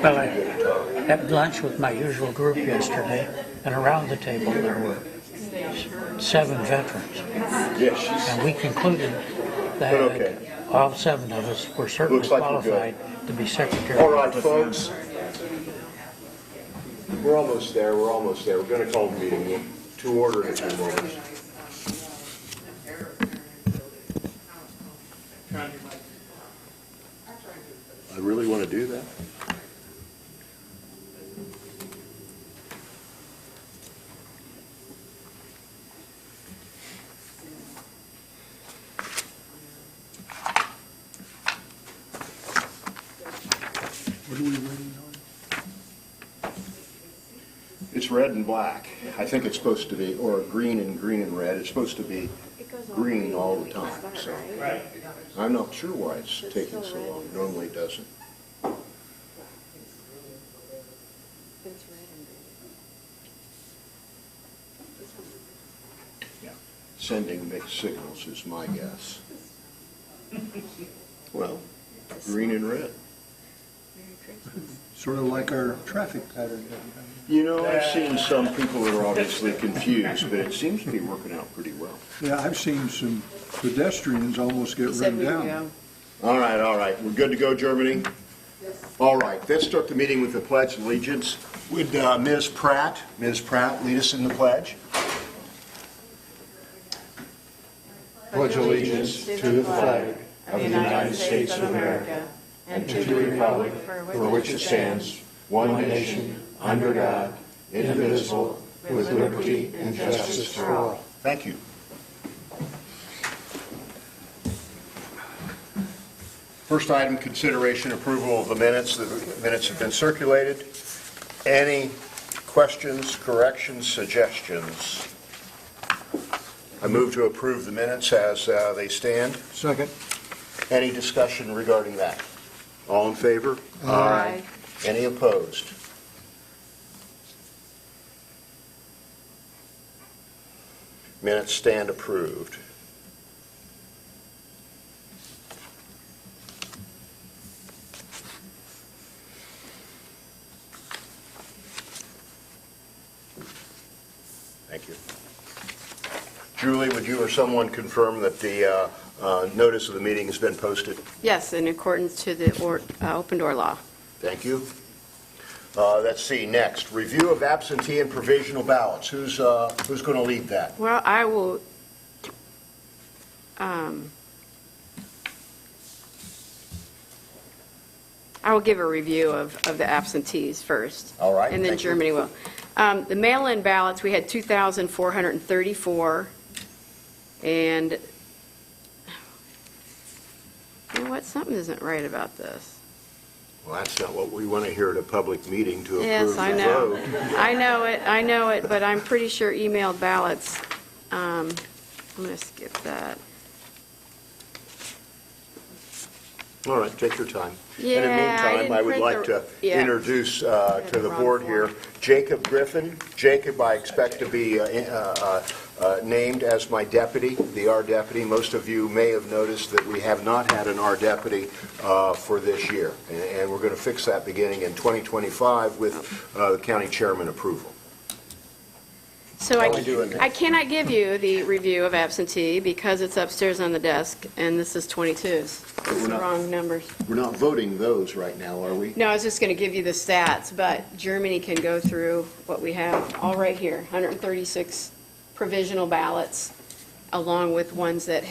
Well, I had lunch with my usual group yesterday, and around the table there were 7 veterans. Yes. And we concluded that all 7 of us were certainly qualified to be secretary. All right, folks. We're almost there. We're almost there. We're going to call the meeting to order in a few moments. I really want to do that. What are we waiting on? It's red and black. I think it's supposed to be, or green and red. It's supposed to be green all the time. So I'm not sure why it's taking so long. Normally it doesn't. Sending mixed signals is my guess. Well, green and red. Sort of like our traffic pattern. You know, I've seen some people that are obviously confused, but it seems to be working out pretty well. Yeah, I've seen some pedestrians almost get run down. All right. We're good to go, Germany? All right, let's start the meeting with the Pledge of Allegiance. Would Ms. Pratt lead us in the pledge? Pledge allegiance to the flag of the United States of America and to the republic for which it stands, one nation, under God, indivisible, with liberty and justice for all. Thank you. First item, consideration approval of the minutes. The minutes have been circulated. Any questions, corrections, suggestions? I move to approve the minutes as they stand. Second. Any discussion regarding that? All in favor? Aye. Any opposed? Minutes stand approved. Thank you. Julie, would you or someone confirm that the notice of the meeting has been posted? Yes, in accordance to the open door law. Thank you. Let's see, next, review of absentee and provisional ballots. Who's going to lead that? Well, I will, give a review of the absentees first. All right, And then thank you. Germany will. The mail-in ballots, we had 2,434. And, you know what, something isn't right about this. Well, that's not what we want to hear at a public meeting to approve Yes, the I know. vote. I know it, but I'm pretty sure emailed ballots, I'm going to skip that. All right, take your time. Yeah, In the I meantime, didn't I would print like the- to introduce to the wrong board form. here Jacob Griffin. Jacob, I expect to be named as my deputy, the R deputy. Most of you may have noticed that we have not had an R deputy for this year, and we're going to fix that beginning in 2025 with the county chairman approval. So How we doing there? I cannot give you the review of absentee because it's upstairs on the desk, and this is 22s. It's we're the not- wrong numbers. We're not voting those right now, are we? No, I was just going to give you the stats, but Germany can go through what we have all right here, 136 provisional ballots, along with ones that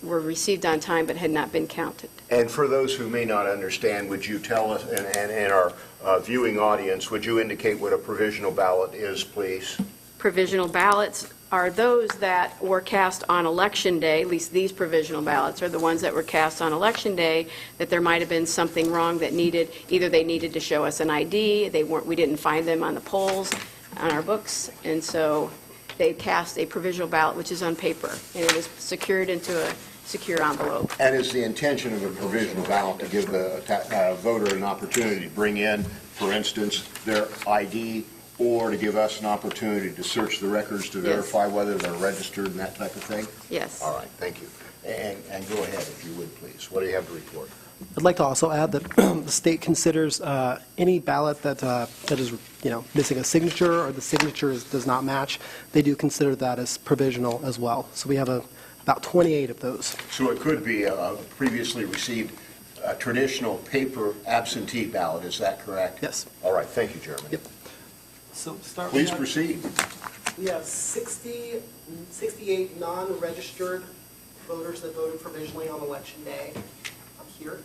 were received on time but had not been counted. And for those who may not understand, would you tell us, and our viewing audience, would you indicate what a provisional ballot is, please? Provisional ballots are those that were cast on Election Day, at least these provisional ballots are the ones that were cast on Election Day, that there might have been something wrong that either they needed to show us an ID, we didn't find them on the polls, on our books, and so they cast a provisional ballot, which is on paper, and it is secured into a secure envelope. And is the intention of a provisional ballot to give the voter an opportunity to bring in, for instance, their ID, or to give us an opportunity to search the records to verify whether they're registered and that type of thing? Yes. All right, thank you. And go ahead, if you would, please. What do you have to report? I'd like to also add that the state considers any ballot that is, missing a signature or the signature does not match, they do consider that as provisional as well. So we have about 28 of those. So it could be a previously received traditional paper absentee ballot, is that correct? Yes. All right, thank you, Jeremy. Yep. So start. Please proceed. We have 68 non-registered voters that voted provisionally on Election Day up here.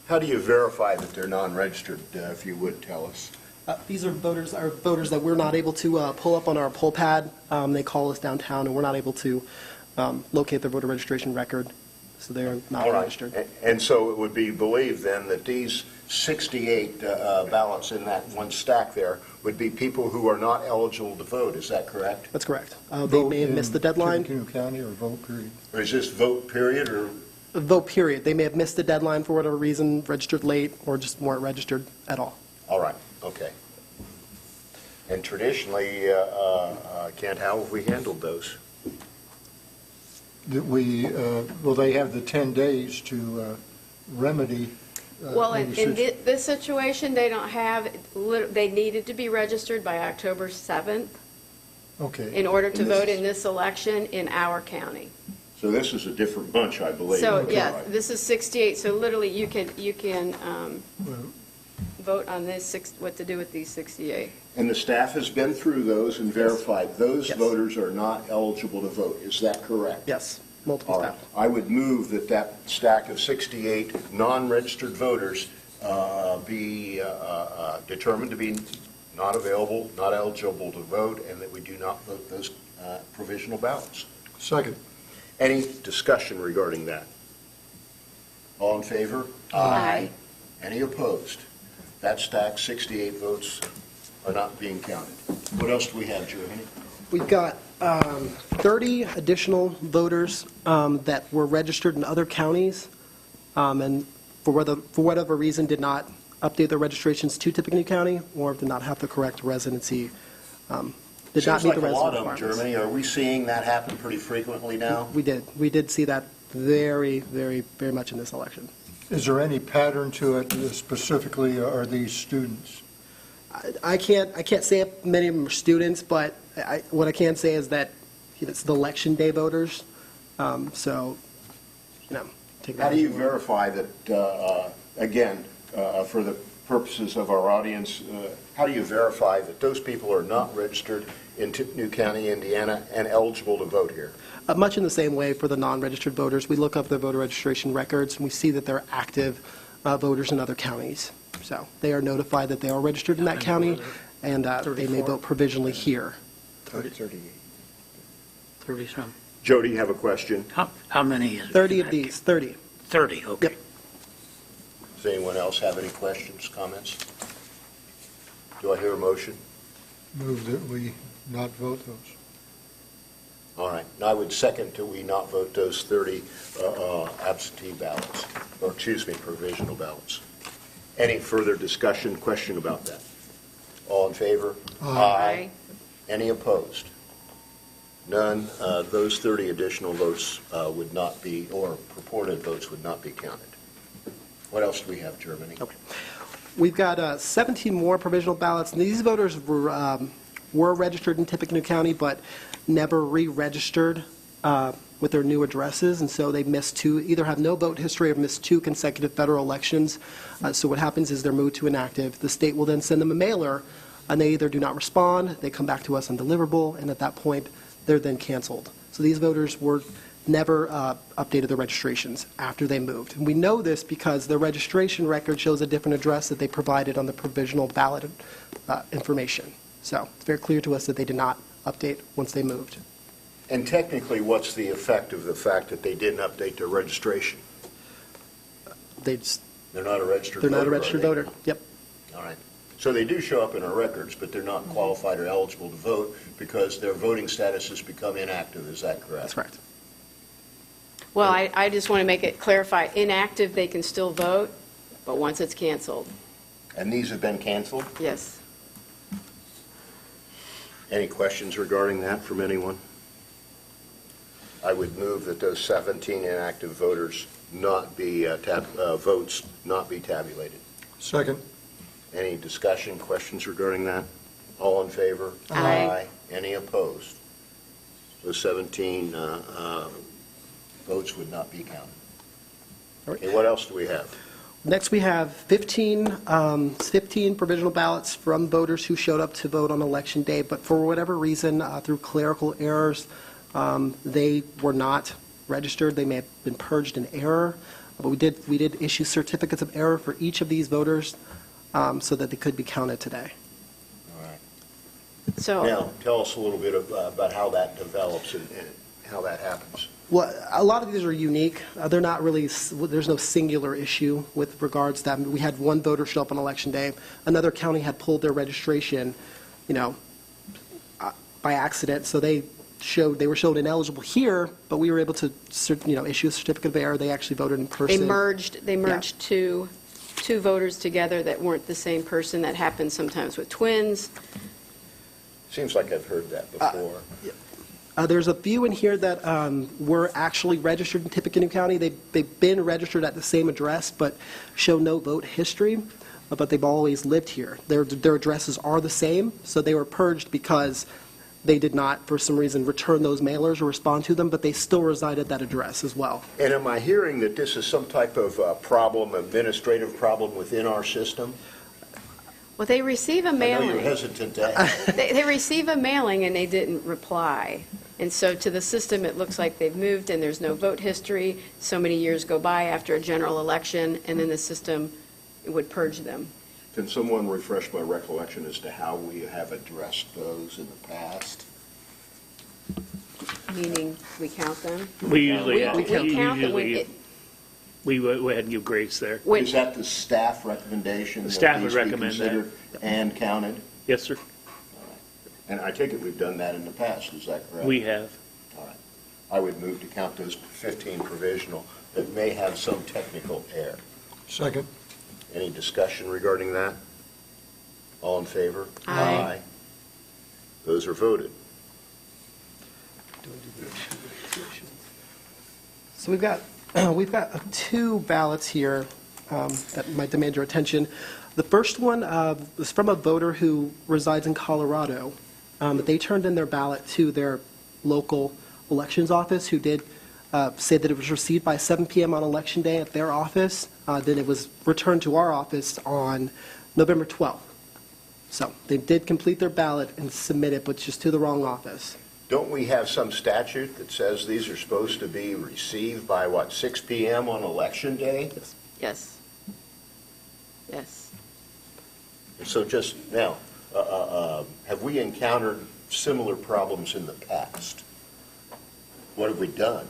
How do you verify that they're non-registered, if you would tell us? These are voters that we're not able to pull up on our poll pad. They call us downtown, and we're not able to locate their voter registration record, so they are not All right. registered. And so it would be believed then that these 68 ballots in that one stack there would be people who are not eligible to vote, is that correct? That's correct. They may have missed the deadline. Tippecanoe County or vote period? Or is this vote period, or? Vote period. They may have missed the deadline for whatever reason, registered late, or just weren't registered at all. All right, okay. And traditionally, Kent, how have we handled those? That well, they have the 10 days to remedy. Well, any in this situation, they don't have, they needed to be registered by October 7th Okay. in order to And this vote is- in this election in our county. So this is a different bunch, I believe. So, Okay. yeah, this is 68, so literally you can Well, vote on this, what to do with these 68. And the staff has been through those and verified those Yes. voters are not eligible to vote, is that correct? Yes, multiple All right. staff. I would move that that stack of 68 non-registered voters be determined to be not available, not eligible to vote, and that we do not vote those provisional ballots. Second. Any discussion regarding that? All in favor? Aye. Any opposed? That stack, 68 votes are not being counted. What else do we have, Jeremy? We've got 30 additional voters that were registered in other counties and for whatever reason did not update their registrations to Tippecanoe County or did not have the correct residency. Did not Seems meet like the a lot residency of them, requirements. Germany. Are we seeing that happen pretty frequently now? We did see that very, very, very much in this election. Is there any pattern to it specifically, are these students? I can't say if many of them are students, but what I can say is that it's the Election Day voters, so, take that. How do as you will. verify that, again, for the purposes of our audience, how do you verify that those people are not registered in Tippecanoe County, Indiana, and eligible to vote here? Much in the same way for the non-registered voters, we look up their voter registration records, and we see that they're active voters in other counties. So they are notified that they are registered in that county, and they may vote provisionally here. 30-some. Joe, do you have a question? How many is it? 30 of these, 30. 30, okay. Yep. Does anyone else have any questions, comments? Do I hear a motion? Move that we not vote those. All right, and I would second that we not vote those 30 absentee ballots, or excuse me, provisional ballots. Any further discussion, question about that? All in favor? Aye. Any opposed? None. Those 30 additional votes would not be, or purported votes would not be counted. What else do we have, Germany? Okay. We've got 17 more provisional ballots, and these voters were registered in Tippecanoe County, but never re-registered with their new addresses, and so they missed two, either have no vote history or missed two consecutive federal elections. So what happens is they're moved to inactive. The state will then send them a mailer, and they either do not respond, they come back to us undeliverable, and at that point, they're then canceled. So these voters were never updated their registrations after they moved. And we know this because their registration record shows a different address that they provided on the provisional ballot information. So it's very clear to us that they did not update once they moved. And technically, what's the effect of the fact that they didn't update their registration? They're They're not a registered voter, not a registered are they? voter. Yep. All right. So they do show up in our records, but they're not qualified or eligible to vote because their voting status has become inactive. Is that correct? That's correct. Well, I just want to make it clarify, inactive, they can still vote, but once it's canceled, And these have been canceled? yes. Any questions regarding that from anyone? I would move that those 17 inactive voters not be, votes not be tabulated. Second. Any discussion, questions regarding that? All in favor? Aye. Any opposed? So 17 votes would not be counted. All right. Okay, what else do we have? Next, we have 15 provisional ballots from voters who showed up to vote on Election Day, but for whatever reason, through clerical errors, they were not registered. They may have been purged in error, but we did issue certificates of error for each of these voters so that they could be counted today. All right. So, Now, tell us a little bit about how that develops and how that happens. Well, a lot of these are unique. They're not really, there's no singular issue with regards to that. We had one voter show up on Election Day. Another county had pulled their registration, by accident, so they were showed ineligible here, but we were able to, issue a certificate of error. They actually voted in person. they merged two voters together that weren't the same person. That happens sometimes with twins. Seems like I've heard that before. There's a few in here that were actually registered in Tippecanoe County. They've been registered at the same address, but show no vote history, but they've always lived here. Their addresses are the same, so they were purged because they did not, for some reason, return those mailers or respond to them, but they still reside at that address as well. And am I hearing that this is some type of problem, administrative problem within our system? Well, they receive a I know mailing. you're hesitant to ask. They receive a mailing and they didn't reply. And so to the system, it looks like they've moved and there's no vote history. So many years go by after a general election, and then the system would purge them. Can someone refresh my recollection as to how we have addressed those in the past? Meaning, we count them? We usually, We count them when it, we go ahead and give grace there. when, Is that the staff recommendation? The staff would that these be recommend that. considered and counted? Yes, sir, And I take it we've done that in the past, is that correct? we have. All right. I would move to count those 15 provisional that may have some technical error. Second. Any discussion regarding that? All in favor? Aye. Those are voted. So we've got two ballots here that might demand your attention. The first one was from a voter who resides in Colorado. They turned in their ballot to their local elections office, who did say that it was received by 7 p.m. on Election Day at their office. Then it was returned to our office on November 12th. So they did complete their ballot and submit it, but just to the wrong office. Don't we have some statute that says these are supposed to be received by, 6 p.m. on Election Day? yes. Yes. So just now, have we encountered similar problems in the past? What have we done?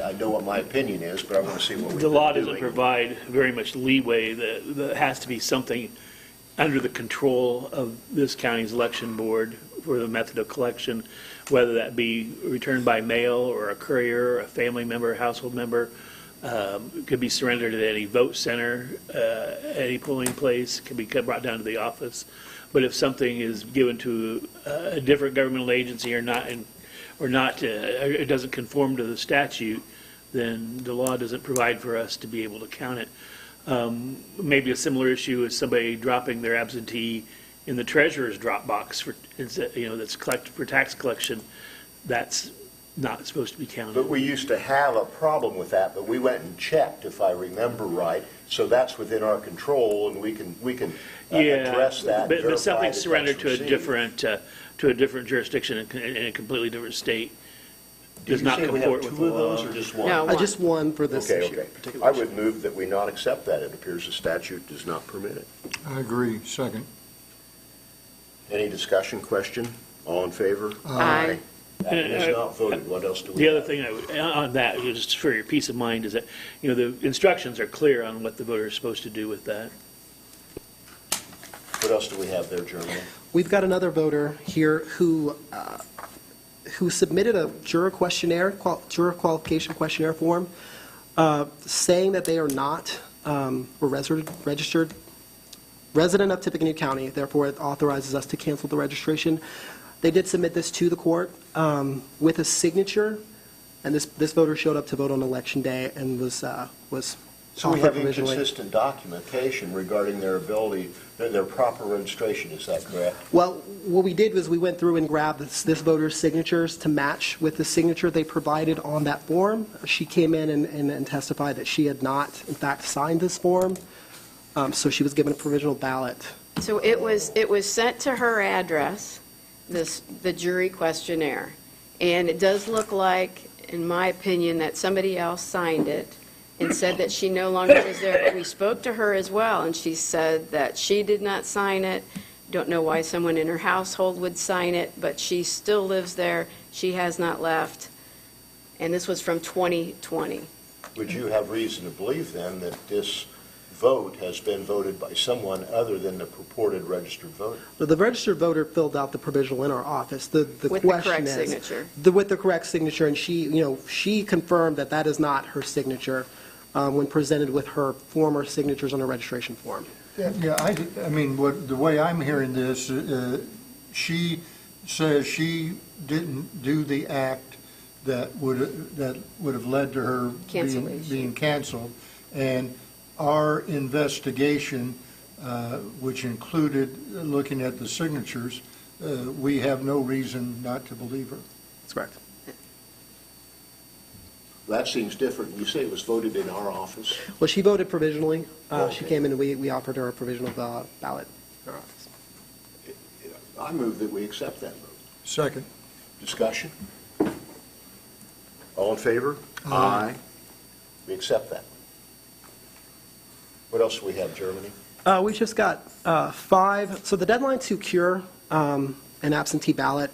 I know what my opinion is, but I want to see what we've The been law doing. doesn't provide very much leeway. That has to be something under the control of this county's election board for the method of collection, whether that be returned by mail or a courier, a family member, a household member. It could be surrendered at any vote center, any polling place, could be brought down to the office. But if something is given to a different governmental agency or not, it doesn't conform to the statute, then the law doesn't provide for us to be able to count it. Maybe a similar issue is somebody dropping their absentee in the treasurer's drop box that's collected for tax collection. That's not supposed to be counted. But we used to have a problem with that, but we went and checked, if I remember right. So that's within our control, and we can address that. and But verify something that surrendered that's to received. a different jurisdiction in a completely different state does not Did you say we comport have with two the of those law. or just one? No. One. Just one for this Okay, issue. okay. particular I issue. would move that we not accept that. It appears the statute does not permit it. I agree. Second. Any discussion, question? All in favor? Aye. That is not voted. What else do we The other have? thing on that, just for your peace of mind, is that, the instructions are clear on what the voter is supposed to do with that. What else do we have there, Jeremy? We've got another voter here who submitted a juror qualification questionnaire form saying that they are not a registered resident of Tippecanoe County. Therefore, it authorizes us to cancel the registration. They did submit this to the court with a signature, And this voter showed up to vote on Election Day and was So we offered have provisionally. inconsistent documentation regarding their ability, their proper registration, is that correct? Well, what we did was we went through and grabbed this voter's signatures to match with the signature they provided on that form. She came in and testified that she had not, in fact, signed this form, so she was given a provisional ballot. So it was sent to her address, the jury questionnaire. And it does look like, in my opinion, that somebody else signed it and said that she no longer was there. But we spoke to her as well, and she said that she did not sign it. Don't know why someone in her household would sign it, but she still lives there. She has not left. And this was from 2020. Would you have reason to believe then that this vote has been voted by someone other than the purported registered voter? The registered voter filled out the provisional in our office. The With the question correct is- signature. With the correct signature, and she confirmed that that is not her signature when presented with her former signatures on her registration form. Yeah, I mean, the way I'm hearing this, she says she didn't do the act that would have led to her Cancellation. being canceled. And our investigation, which included looking at the signatures, we have no reason not to believe her. That's correct. That seems different. You say it was voted in our office? Well, she voted provisionally. She Okay. came in and we offered her a provisional ballot in our office. I move that we accept that vote. Second. Discussion? All in favor? Aye. We accept that. What else do we have, Germany? We just got 5. So the deadline to cure an absentee ballot,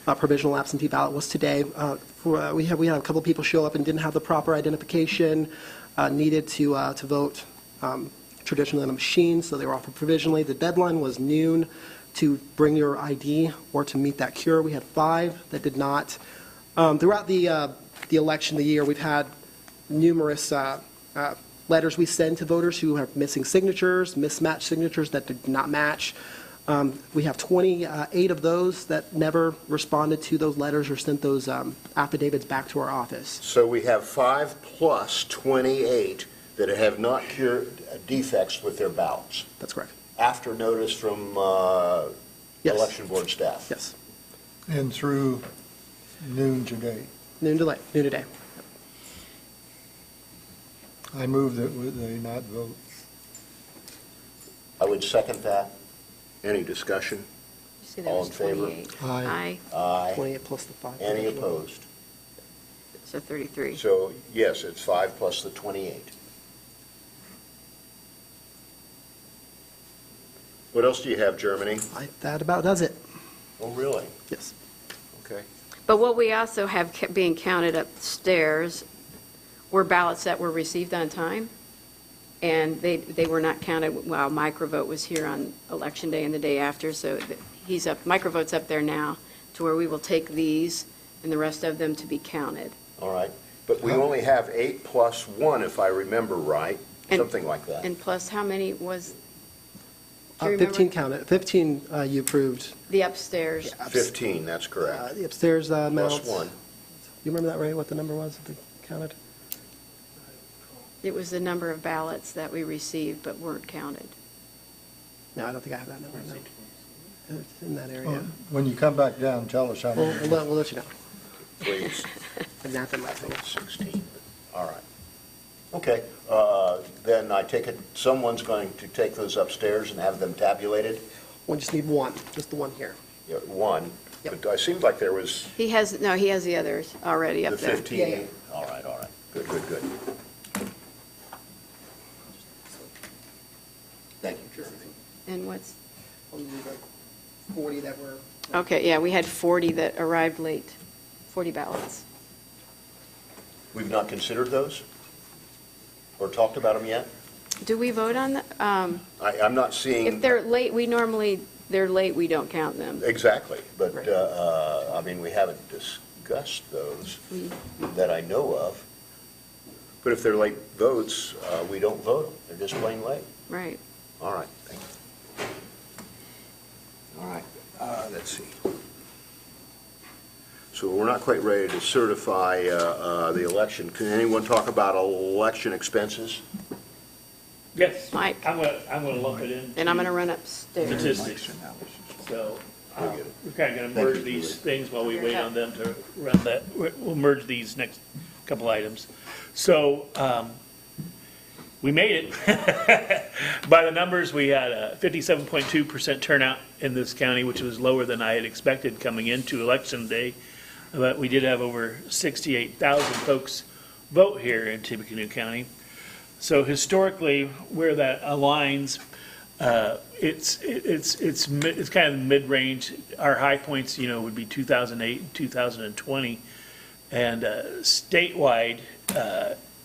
a provisional absentee ballot, was today. We had a couple people show up and didn't have the proper identification needed to vote traditionally on a machine, so they were offered provisionally. The deadline was noon to bring your ID or to meet that cure. We had 5 that did not. Throughout the election, the year, we've had numerous letters we send to voters who have missing signatures, mismatched signatures that did not match. We have 28 of those that never responded to those letters or sent those affidavits back to our office. So we have 5 plus 28 that have not cured defects with their ballots, That's correct. after notice from Yes. election board staff. Yes. And through noon today. Noon today. I move that they not vote. I would second that. Any discussion? You see there All was in favor? 28. Aye. Aye. 28 plus the 5. Any opposed? So 33. So, yes, it's 5 plus the 28. What else do you have, Germany? That about does it. Oh, really? Yes. Okay. But what we also have being counted upstairs were ballots that were received on time, and they were not counted while Microvote was here on Election Day and the day after, so he's up, Microvote's up there now, to where we will take these and the rest of them to be counted. All right. But we only have 8 plus 1, if I remember right, And- something like that. And plus, how many was, do you remember? 15 counted. 15 you approved. The upstairs. 15, that's correct. The upstairs amounts. Plus 1. You remember that, Ray, what the number was that they counted? It was the number of ballots that we received but weren't counted. No, I don't think I have that number. No. It's in that area. Well, when you come back down, tell us how We'll, many. we'll let you know. Please. And nothing left. 16. All right. Okay. Then I take it someone's going to take those upstairs and have them tabulated? We just need one, just the one here. Yeah, 1. Yep. But I seemed like there was He has the others already the up there. 15. Yeah. All right, all right. Good, good, good. Thank you, Jeremy. And what's, 40 that were. okay, yeah, we had 40 that arrived late, 40 ballots. We've not considered those? Or talked about them yet? Do we vote on the, I'm not seeing. if they're late, they're late, we don't count them. Exactly, but, Right. I mean, we haven't discussed those We- that I know of. But if they're late votes, we don't vote them. They're just plain late. Right. All right, thank you. All right, let's see. So we're not quite ready to certify the election. Can anyone talk about election expenses? Yes. Mike. I'm gonna lump it in. And I'm going to run upstairs. Statistics. So We'll get it. we're kind of going to Thank merge you, these Julie. things while we wait on them to run that. We'll merge these next couple items. So we made it. By the numbers, we had a 57.2% turnout in this county, which was lower than I had expected coming into Election Day. But we did have over 68,000 folks vote here in Tippecanoe County. So historically, where that aligns, it's kind of mid-range. Our high points, would be 2008 and 2020, and statewide,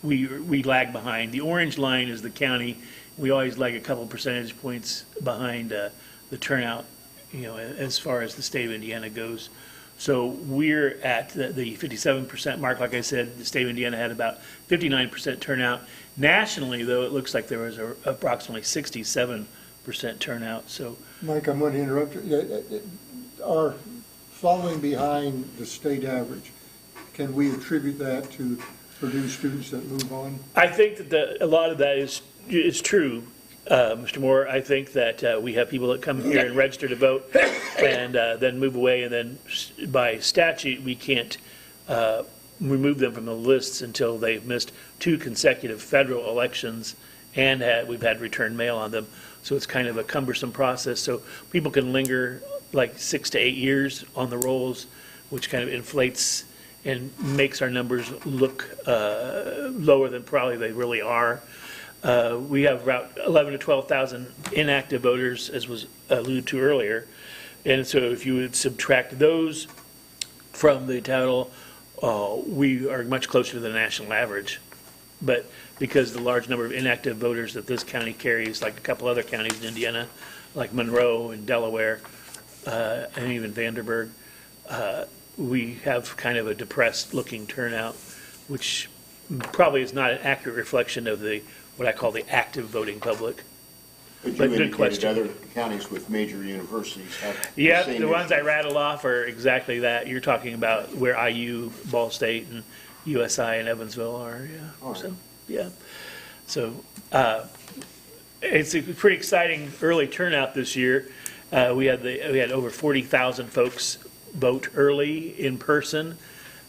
we lag behind. The orange line is the county. We always lag a couple percentage points behind the turnout, as far as the state of Indiana goes. So we're at the 57% mark. Like I said, the state of Indiana had about 59% turnout. Nationally, though, it looks like there was approximately 67% turnout. So, Mike, I'm going to interrupt you. Are following behind the state average, can we attribute that to Purdue students that move on? I think that a lot of that is true, Mr. Moore. I think that we have people that come here and register to vote and then move away, and then by statute, we can't remove them from the lists until they've missed 2 consecutive federal elections and we've had return mail on them. So it's kind of a cumbersome process. So people can linger like 6 to 8 years on the rolls, which kind of inflates and makes our numbers look lower than probably they really are. We have about 11 to 12,000 inactive voters, as was alluded to earlier. And so if you would subtract those from the total, we are much closer to the national average. But because the large number of inactive voters that this county carries, like a couple other counties in Indiana, like Monroe and Delaware, and even Vanderburgh, we have kind of a depressed looking turnout, which probably is not an accurate reflection of what I call the active voting public. But you But good indicated question. other counties with major universities have the Yeah, same the ones I issues. rattled off are exactly that. You're talking about where IU, Ball State, and USI and Evansville are, yeah. All right. So, yeah. So, it's a pretty exciting early turnout this year. We had over 40,000 folks vote early in person.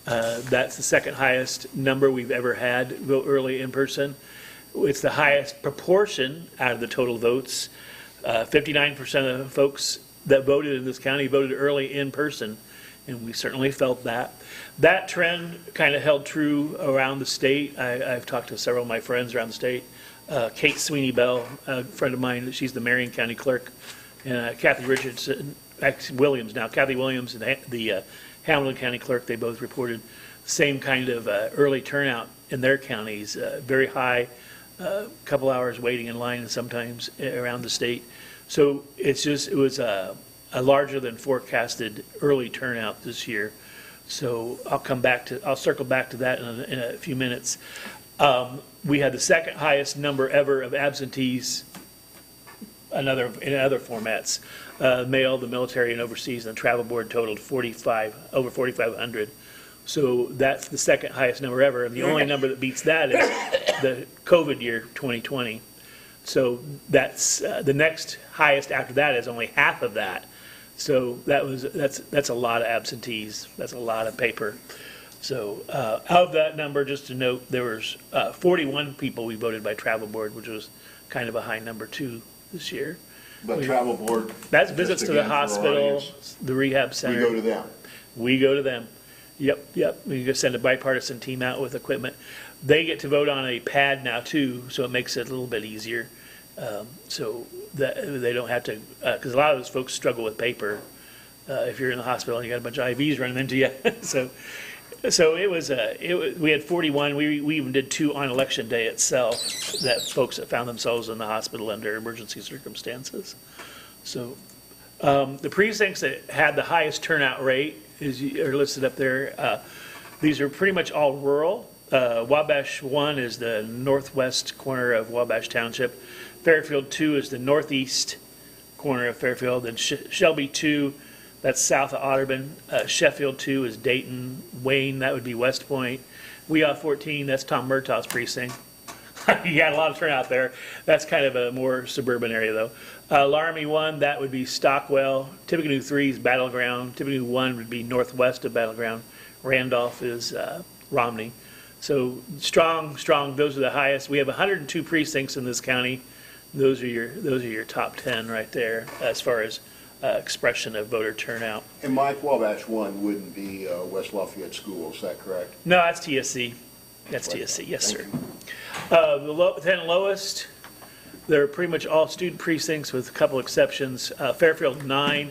That's the second highest number we've ever had vote early in person. It's the highest proportion out of the total votes. 59% of the folks that voted in this county voted early in person, and we certainly felt that. That trend kind of held true around the state. I've talked to several of my friends around the state. Kate Sweeney Bell, a friend of mine, she's the Marion County clerk, and Kathy Richardson, Williams now, Kathy Williams and the Hamilton County clerk, they both reported same kind of early turnout in their counties, very high, couple hours waiting in line and sometimes around the state. So it was a larger than forecasted early turnout this year. So I'll circle back to that in a few minutes. We had the second highest number ever of absentees in other formats. Mail, the military, and overseas, and the travel board totaled over 4,500. So that's the second highest number ever. And the only number that beats that is the COVID year, 2020. So that's the next highest after that is only half of that. So that's a lot of absentees. That's a lot of paper. So of that number, just to note, there was 41 people we voted by travel board, which was kind of a high number too this year. But travel board. That's just visits to the again for our hospital, audience, the rehab We center. go to them. We go to them. Yep. We just send a bipartisan team out with equipment. They get to vote on a pad now too, so it makes it a little bit easier. So that they don't have to, because a lot of those folks struggle with paper. If you're in the hospital and you got a bunch of IVs running into you, so it was. We had 41. We even did 2 on election day itself. That folks that found themselves in the hospital under emergency circumstances. So the precincts that had the highest turnout rate are listed up there. These are pretty much all rural. Wabash 1 is the northwest corner of Wabash Township. Fairfield 2 is the northeast corner of Fairfield. And Shelby 2 That's south of Otterburn. Sheffield 2 is Dayton. Wayne, that would be West Point. WEA 14, that's Tom Murtaugh's precinct. You had a lot of turnout there. That's kind of a more suburban area, though. Laramie 1, that would be Stockwell. Tippecanoe 3 is Battleground. Tippecanoe 1 would be northwest of Battleground. Randolph is Romney. So strong. Those are the highest. We have 102 precincts in this county. Those are your top 10 right there as far as expression of voter turnout. And Mike, Wabash 1 wouldn't be West Lafayette School, is that correct? No, that's TSC. That's TSC, yes, sir. The 10 lowest, they're pretty much all student precincts with a couple exceptions. Fairfield 9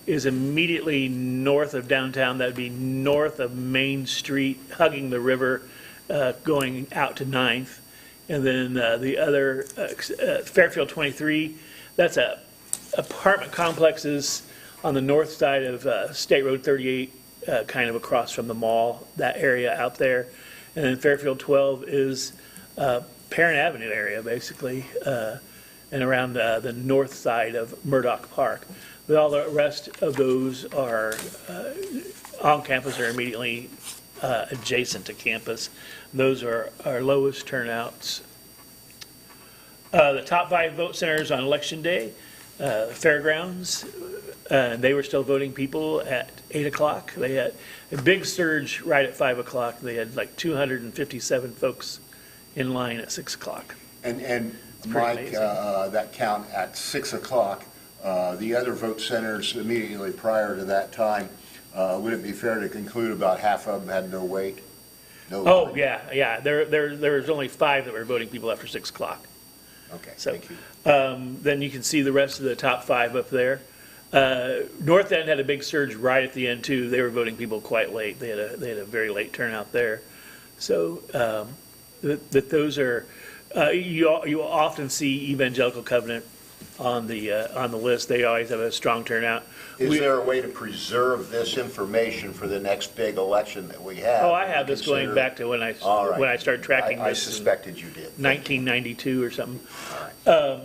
is immediately north of downtown. That would be north of Main Street, hugging the river, going out to 9th. And then the other, Fairfield 23, that's apartment complexes on the north side of State Road 38, kind of across from the mall, that area out there. And then Fairfield 12 is Parent Avenue area, basically, and around the north side of Murdoch Park. But all the rest of those are on campus or immediately adjacent to campus. Those are our lowest turnouts. The top 5 vote centers on Election Day, Fairgrounds, they were still voting people at 8 o'clock. They had a big surge right at 5 o'clock. They had like 257 folks in line at 6 o'clock. And Mike, amazing. that count at 6 o'clock, the other vote centers immediately prior to that time, would it be fair to conclude about half of them had no wait? No Oh, line? yeah. There was only 5 that were voting people after 6 o'clock. Okay, So, thank you. then you can see the rest of the top 5 up there. North End had a big surge right at the end too. They were voting people quite late. They had a very late turnout there. So that those are you will often see Evangelical Covenant on the list. They always have a strong turnout. Is there a way to preserve this information for the next big election that we have? Oh, I have this going back to when I All right. when I started tracking I this. in suspected you did. 1992 or something. All right.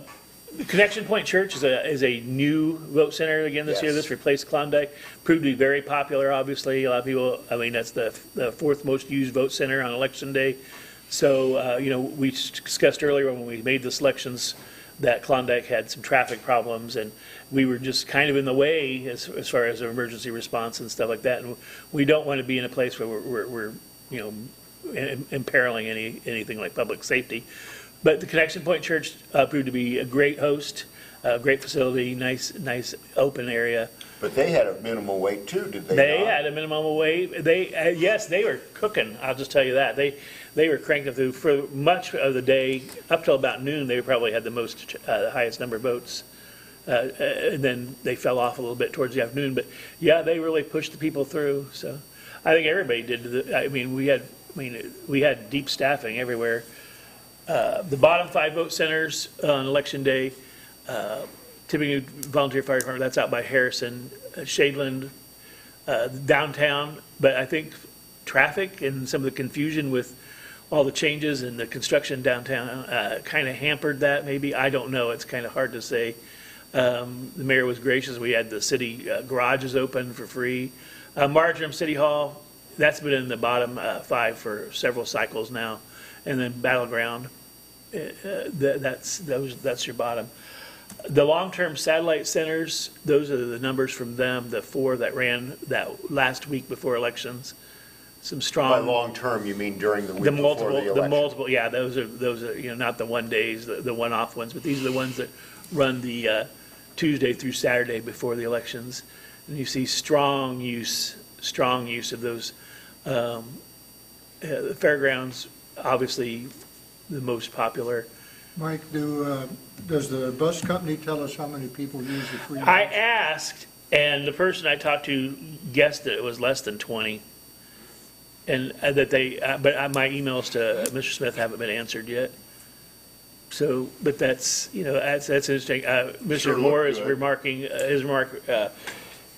The Connection Point Church is a new vote center again this year. Yes. This replaced Klondike. Proved to be very popular, obviously. A lot of people, I mean, that's the 4th most used vote center on Election Day. So, we discussed earlier when we made the selections that Klondike had some traffic problems, and we were just kind of in the way as far as emergency response and stuff like that. And we don't want to be in a place where we're imperiling anything like public safety. But the Connection Point Church proved to be a great host, a great facility, nice open area. But they had a minimal wait too, did they They not? had a minimum wait. Yes, they were cooking. I'll just tell you that they were cranking through for much of the day up till about noon. They probably had the highest number of votes, and then they fell off a little bit towards the afternoon. But yeah, they really pushed the people through. So I think everybody did. We had deep staffing everywhere. The bottom 5 vote centers on Election Day, Tippecanoe Volunteer Fire Department, that's out by Harrison, Shadeland, downtown. But I think traffic and some of the confusion with all the changes and the construction downtown kind of hampered that maybe. I don't know. It's kind of hard to say. The mayor was gracious. We had the city garages open for free. Marjoram City Hall, that's been in the bottom 5 for several cycles now. And then Battleground, that's your bottom. The long-term satellite centers, those are the numbers from them, the 4 that ran that last week before elections. Some strong. By long term, you mean during the week before the election? The multiple, yeah, those are not the one days, the one-off ones, but these are the ones that run the Tuesday through Saturday before the elections. And you see strong use of those. The fairgrounds, obviously the most popular. Mike, does the bus company tell us how many people use the free? I asked, and the person I talked to guessed that it was less than 20. And that but my emails to Mr. Smith haven't been answered yet. So, but that's interesting. Mr. Sure Moore looked is good. remarking, his remark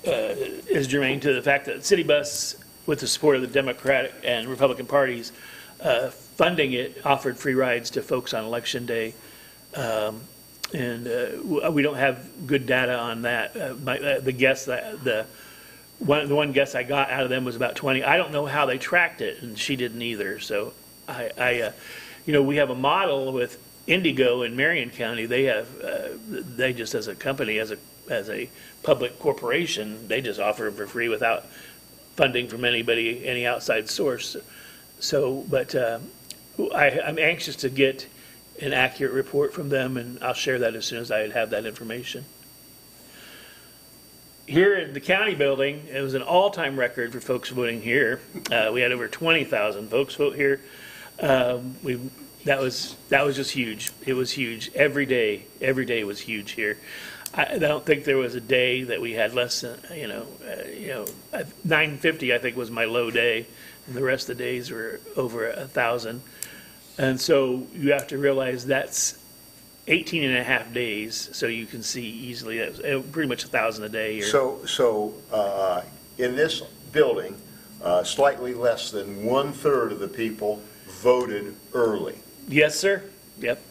is germane to the fact that City Bus, with the support of the Democratic and Republican parties, funding it, offered free rides to folks on Election Day. And we don't have good data on that. The guess that the one guess I got out of them was about 20. I don't know how they tracked it, and she didn't either. So we have a model with Indigo in Marion County. They have, they just as a company, as a public corporation, they just offer them for free without funding from anybody, any outside source. So, but I'm anxious to get an accurate report from them, and I'll share that as soon as I have that information. Here in the county building, it was an all-time record for folks voting here. We had over 20,000 folks vote here. That was just huge. It was huge. Every day was huge here. I don't think there was a day that we had less than 950. I think was my low day, and the rest of the days were over 1,000. And so you have to realize that's 18 and a half days, so you can see easily that was pretty much 1,000 a day here. So in this building, slightly less than 1/3 of the people voted early. Yes, sir. Yep.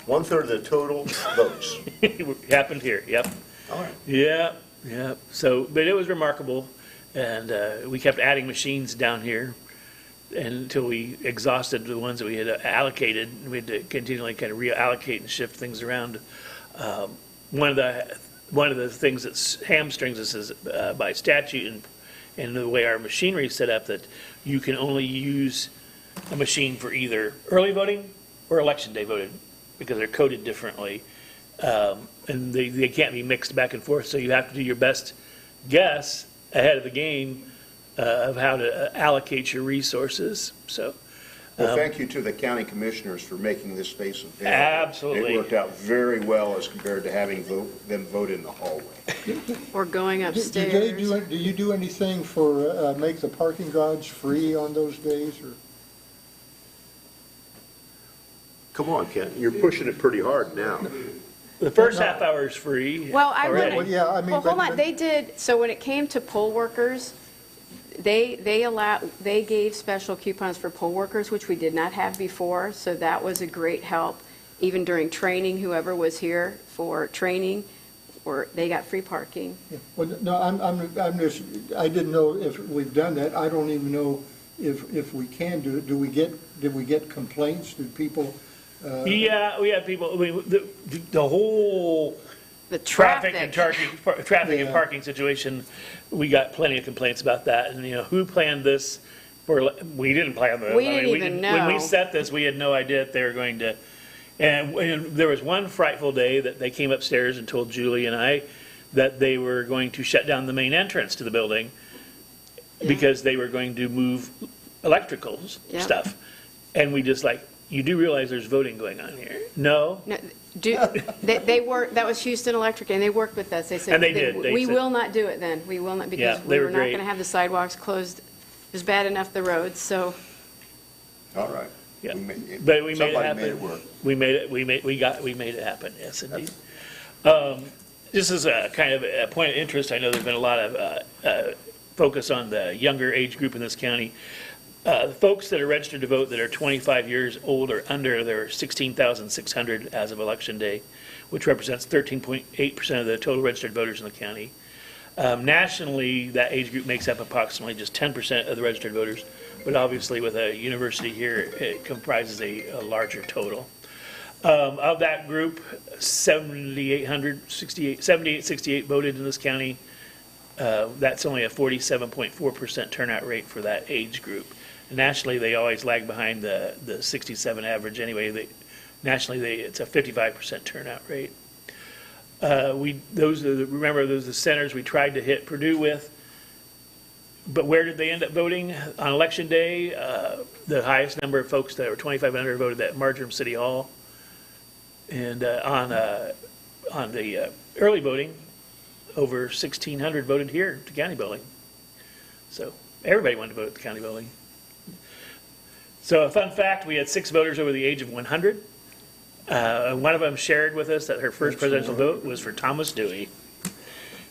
1/3 of the total votes. It happened here. Yep. All right. Yeah. Yeah. So, but it was remarkable, and we kept adding machines down here until we exhausted the ones that we had allocated. We had to continually kind of reallocate and shift things around. One of the things that hamstrings us is by statute and the way our machinery is set up, that you can only use a machine for either early voting or election day voting, because they're coded differently, and they can't be mixed back and forth. So you have to do your best guess ahead of the game of how to allocate your resources. So, Well, thank you to the county commissioners for making this space available. Absolutely. It worked out very well as compared to having them vote in the hallway. Or going Do upstairs. you do anything for, make the parking garage free on those days, or? Come on, Ken, you're pushing it pretty hard now. the first half hour is free. Well, I would. already. Well, yeah, I mean, Well, hold but- on, they did, so when it came to poll workers, they gave special coupons for poll workers, which we did not have before, so that was a great help. Even during training, whoever was here for training, they got free parking. Well, no, I'm just, I didn't know if we've done that. I don't even know if we can do it. Did we get complaints? Did people? Yeah, we had people. I mean, the whole The traffic and Yeah. and parking situation, we got plenty of complaints about that. And who planned this? We didn't plan this. We didn't even When we know. set this, we had no idea that they were going to. And there was one frightful day that they came upstairs and told Julie and I that they were going to shut down the main entrance to the building because they were going to move electrical Yeah. stuff. And we just you do realize there's voting going on here? No? No, that was Houston Electric, and they worked with us. They said, And they did. They we said- will not do it then. We will not, because Yeah, we they were were not great. going to have the sidewalks closed. It was bad enough, the roads, so. All right. Yeah. We made- But we made it somebody happen. made it work. We made it happen, yes, indeed. This is a kind of a point of interest. I know there's been a lot of focus on the younger age group in this county. The folks that are registered to vote that are 25 years old or under, there are 16,600 as of Election Day, which represents 13.8% of the total registered voters in the county. Nationally, that age group makes up approximately just 10% of the registered voters, but obviously with a university here, it comprises a larger total. Of that group, 7868 voted in this county. That's only a 47.4% turnout rate for that age group. Nationally, they always lag behind the 67 average anyway. Nationally, it's a 55% turnout rate. Those are the centers we tried to hit Purdue with. But where did they end up voting on Election Day? The highest number of folks that were 2,500 voted at Marjoram City Hall. And on the early voting, over 1,600 voted here at the county building. So everybody wanted to vote at the county building. So a fun fact, we had 6 voters over the age of 100. One of them shared with us that her first presidential vote was for Thomas Dewey.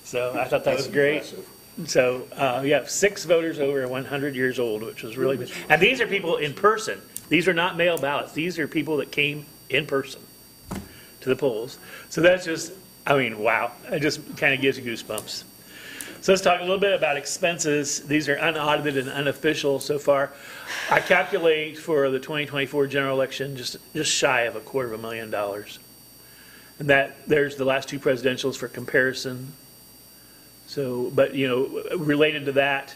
So I thought that was great. Impressive. So, 6 voters over 100 years old, which was really good. And these are people in person. These are not mail ballots. These are people that came in person to the polls. So that's just, wow. It just kind of gives you goosebumps. So let's talk a little bit about expenses. These are unaudited and unofficial so far. I calculate for the 2024 general election just shy of $250,000. And there's the last two presidentials for comparison. So, but related to that,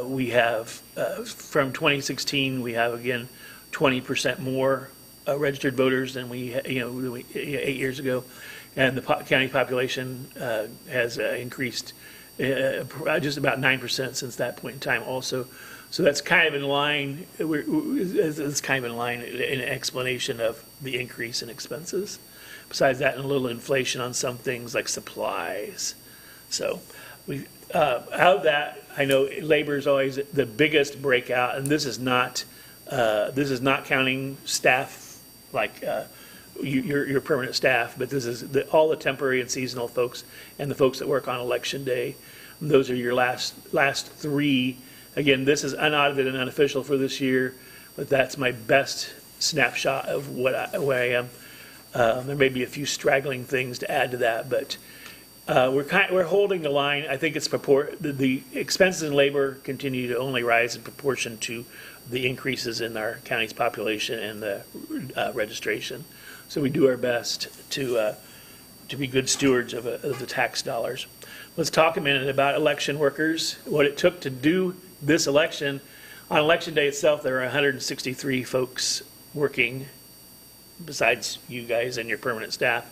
we have from 2016 we have again 20% more registered voters than we 8 years ago, and the county population has increased just about 9% since that point in time also. So that's kind of in line. It's kind of in line in explanation of the increase in expenses. Besides that, and a little inflation on some things like supplies. So we out of that, I know labor is always the biggest breakout, and this is not counting staff like your permanent staff, but this is all the temporary and seasonal folks and the folks that work on election day. Those are your last three. Again, this is unaudited and unofficial for this year, but that's my best snapshot of where I am. There may be a few straggling things to add to that, but we're holding the line. I think it's the expenses in labor continue to only rise in proportion to the increases in our county's population and the registration. So we do our best to be good stewards of the tax dollars. Let's talk a minute about election workers. What it took to do this election. On election day itself, there were 163 folks working, besides you guys and your permanent staff.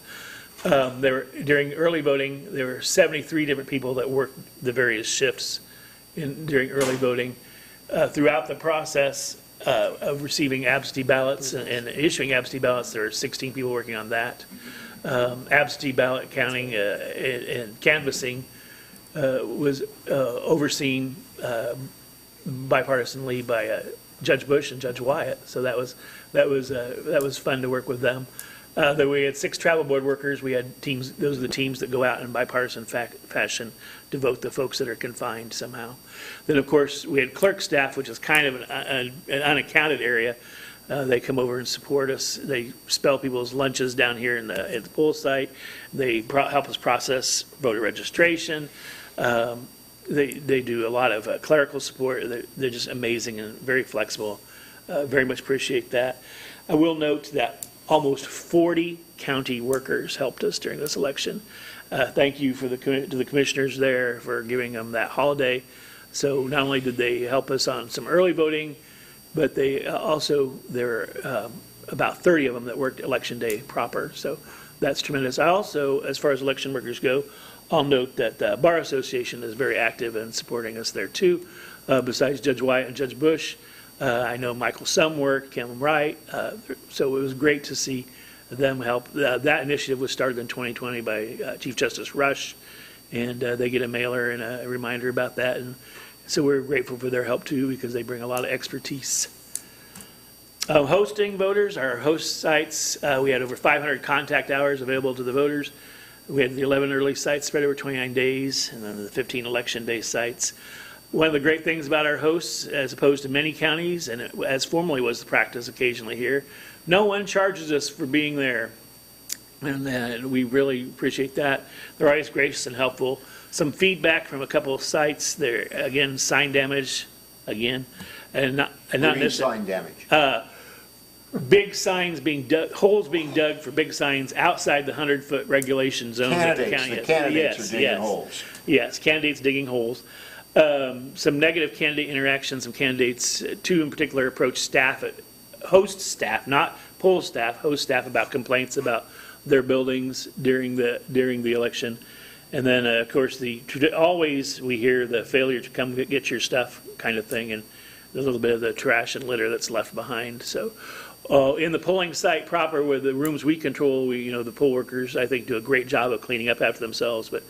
During early voting, there were 73 different people that worked the various shifts during early voting. Throughout the process of receiving absentee ballots and issuing absentee ballots, there were 16 people working on that. Absentee ballot counting and canvassing was overseen bipartisanly by Judge Bush and Judge Wyatt. So that was fun to work with them. Then we had 6 travel board workers. We had teams. Those are the teams that go out in bipartisan fashion to vote the folks that are confined somehow. Then, of course, we had clerk staff, which is kind of an unaccounted area. They come over and support us. They spell people's lunches down here at the poll site. They help us process voter registration. They do a lot of clerical support. They're just amazing and very flexible. Very much appreciate that. I will note that almost 40 county workers helped us during this election. Thank you to the commissioners there for giving them that holiday. So not only did they help us on some early voting, but they there were about 30 of them that worked election day proper. So that's tremendous. I also, as far as election workers go, I'll note that the Bar Association is very active in supporting us there too. Besides Judge Wyatt and Judge Bush, I know Michael Sum worked, Kim Wright, so it was great to see them help. That initiative was started in 2020 by Chief Justice Rush, and they get a mailer and a reminder about that. And so we're grateful for their help too, because they bring a lot of expertise. Hosting voters, our host sites, we had over 500 contact hours available to the voters. We had the 11 early sites spread over 29 days, and then the 15 election day sites. One of the great things about our hosts, as opposed to many counties, and as formerly was the practice occasionally here, no one charges us for being there. And we really appreciate that. They're always gracious and helpful. Some feedback from a couple of sites. There, again, sign damage, again. And not Sign damage. Big signs being dug, holes being dug for big signs outside the 100-foot regulation zones that the county has. The candidates are digging holes. Yes, candidates digging holes. Some negative candidate interactions. Some candidates, 2 in particular, approached host staff, not poll staff, host staff, about complaints about their buildings during the election. And then, of course, always we hear the failure to come get your stuff kind of thing, and a little bit of the trash and litter that's left behind. So, in the polling site proper, where the rooms we control, the poll workers, I think, do a great job of cleaning up after themselves. But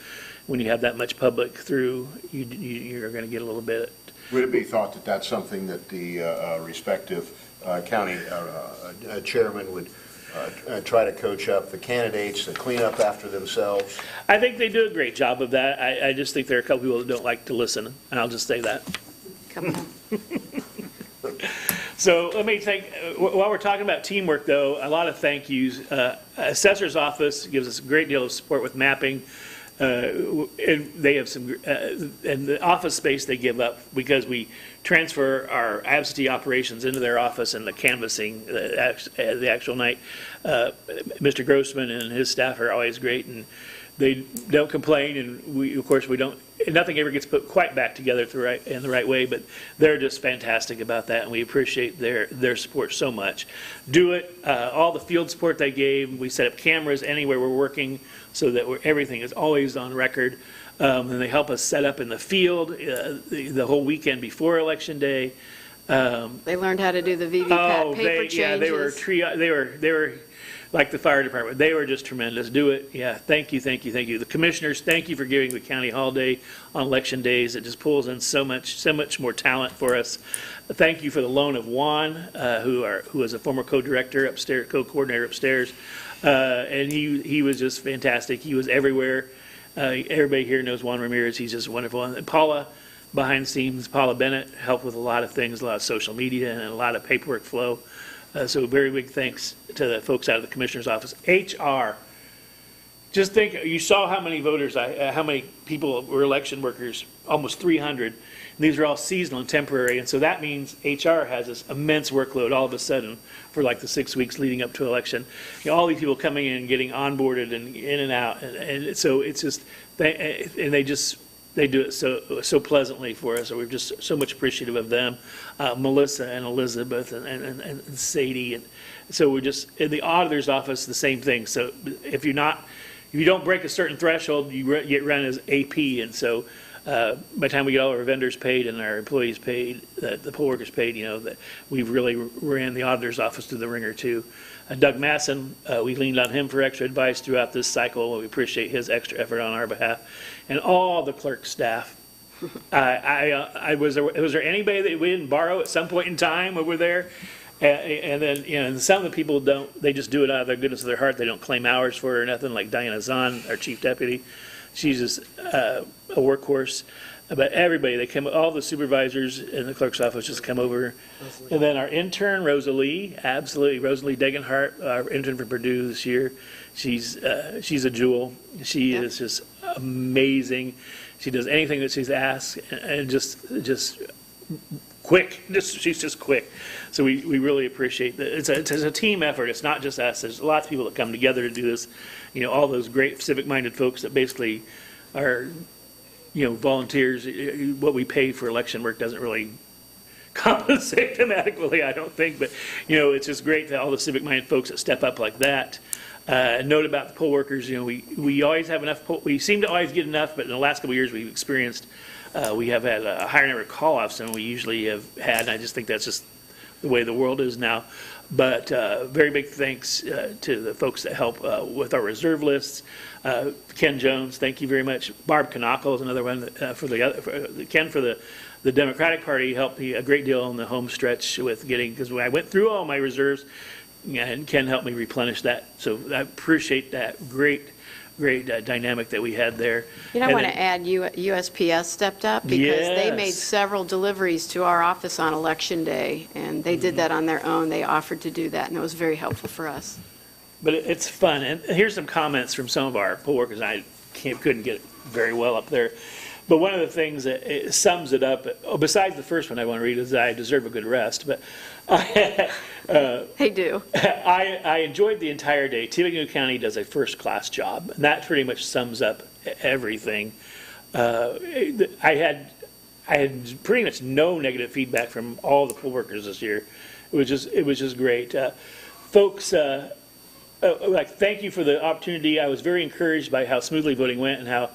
when you have that much public through, you're going to get a little bit. Would it be thought that that's something that the respective county chairman would try to coach up the candidates to clean up after themselves? I think they do a great job of that. I just think there are a couple people that don't like to listen, and I'll just say that. Come on. So let me think, while we're talking about teamwork though, a lot of thank yous. Assessor's office gives us a great deal of support with mapping. And they have some, and the office space they give up because we transfer our absentee operations into their office and the canvassing the actual night. Mr. Grossman and his staff are always great, and they don't complain, and we, of course, we don't. Nothing ever gets put quite back together in the right way, but they're just fantastic about that, and we appreciate their support so much. Do it. All the field support they gave. We set up cameras anywhere we're working so that everything is always on record. And they help us set up in the field the whole weekend before Election Day. They learned how to do the VVPAT paper changes. Yeah, they were like the fire department. They were just tremendous. Do it. Yeah, thank you, thank you, thank you. The commissioners, thank you for giving the county holiday on election days. It just pulls in so much more talent for us. Thank you for the loan of Juan, who is a former co-director upstairs, co-coordinator upstairs, and he was just fantastic. He was everywhere. Everybody here knows Juan Ramirez. He's just wonderful. And Paula, behind the scenes, Paula Bennett helped with a lot of things, a lot of social media and a lot of paperwork flow. So very big thanks to the folks out of the Commissioner's Office. HR, just think, you saw how many voters, how many people were election workers, almost 300. And these are all seasonal and temporary, and so that means HR has this immense workload all of a sudden for like the 6 weeks leading up to election. You know, all these people coming in and getting onboarded and in and out, and so it's just, they do it so pleasantly for us. So we're just so much appreciative of them, Melissa and Elizabeth and Sadie, and so we're just in the auditor's office the same thing. So if you don't break a certain threshold, you get run as AP, and so by the time we get all our vendors paid and our employees paid, the poll workers paid, you know, that we've really ran the auditor's office through the ringer too. Doug Masson, we leaned on him for extra advice throughout this cycle, and we appreciate his extra effort on our behalf. And all the clerk staff. Was there anybody that we didn't borrow at some point in time when we're there? And then, you know, and some of the people don't, they just do it out of the goodness of their heart. They don't claim hours for it or nothing, like Diana Zahn, our chief deputy. She's just a workhorse. But everybody, they come, all the supervisors in the clerk's office just come over. And then our intern, Rosalie, absolutely, Rosalie Degenhart, our intern from Purdue this year. She's a jewel. She is just amazing. She does anything that she's asked, and just quick. She's just quick. So we really appreciate that. It's a team effort. It's not just us. There's lots of people that come together to do this. You know, all those great civic-minded folks that basically are, you know, volunteers. What we pay for election work doesn't really compensate them adequately, I don't think. But, you know, it's just great that all the civic-minded folks that step up like that. Note about the poll workers, you know, we always have enough, we seem to always get enough, but in the last couple of years we've experienced, we have had a higher number of call-offs than we usually have had, and I just think that's just the way the world is now. But very big thanks to the folks that help with our reserve lists. Ken Jones, thank you very much. Barb Knuckle is another one Ken for the Democratic Party helped me a great deal on the home stretch with getting, because when I went through all my reserves, and Ken helped me replenish that. So I appreciate that great dynamic that we had there. You know, I want to add USPS stepped up because they made several deliveries to our office on Election Day, and they did that on their own. They offered to do that, and it was very helpful for us. But it's fun. And here's some comments from some of our poll workers. I couldn't get it very well up there. But one of the things that it sums it up, besides the first one I want to read, is I deserve a good rest. But They do. I enjoyed the entire day. Tippecanoe County does a first-class job, and that pretty much sums up everything. I had pretty much no negative feedback from all the poll workers this year. It was just great. Folks, thank you for the opportunity. I was very encouraged by how smoothly voting went and how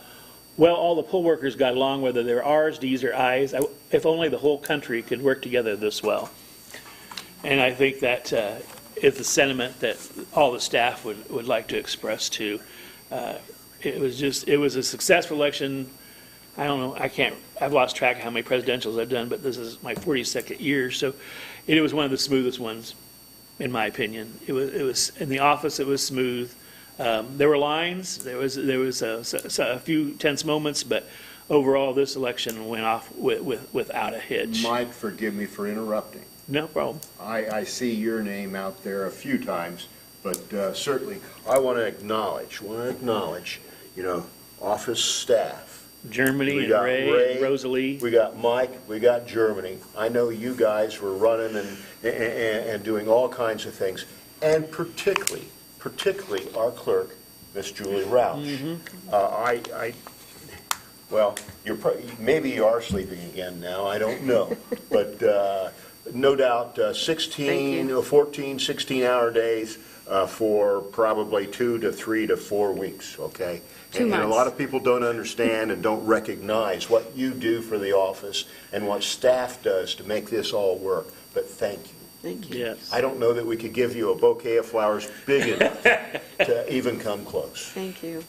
well all the poll workers got along, whether they're R's, D's, or I's. If only the whole country could work together this well. And I think that is the sentiment that all the staff would like to express too. It was a successful election. I don't know, I've lost track of how many presidentials I've done, but this is my 42nd year, so it was one of the smoothest ones, in my opinion. It was in the office, it was smooth. There were lines, there was a few tense moments, but overall this election went off without a hitch. Mike, forgive me for interrupting. No problem. I see your name out there a few times, but certainly I want to acknowledge, you know, office staff. Germany We and got Ray, and Rosalie. We got Mike, we got Germany. I know you guys were running and doing all kinds of things, and particularly our clerk, Miss Julie Roush. Well, maybe you are sleeping again now, I don't know. But no doubt 14, 16-hour days for probably 2 to 3 to 4 weeks, okay? 2 months. And a lot of people don't understand and don't recognize what you do for the office and what staff does to make this all work. But thank you. Thank you. Yes. I don't know that we could give you a bouquet of flowers big enough to even come close. Thank you.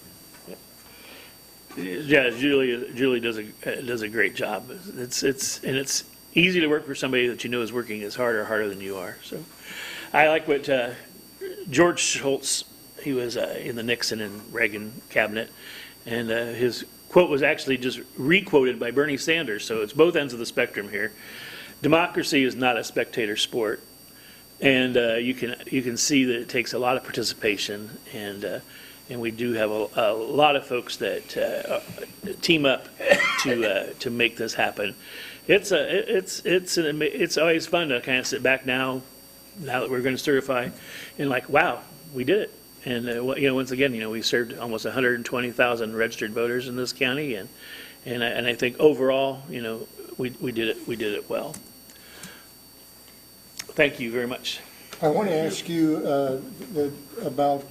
Yeah, Julie does a great job. It's easy to work for somebody that you know is working as hard or harder than you are. So, I like what George Schultz. He was in the Nixon and Reagan cabinet, and his quote was actually just re-quoted by Bernie Sanders. So it's both ends of the spectrum here. Democracy is not a spectator sport, and you can see that it takes a lot of participation, and we do have a lot of folks that team up to make this happen. It's always fun to kind of sit back now that we're going to certify, and like, wow, we did it. And once again, we served almost 120,000 registered voters in this county, and I think overall, we did it well. Thank you very much. I want to ask you about,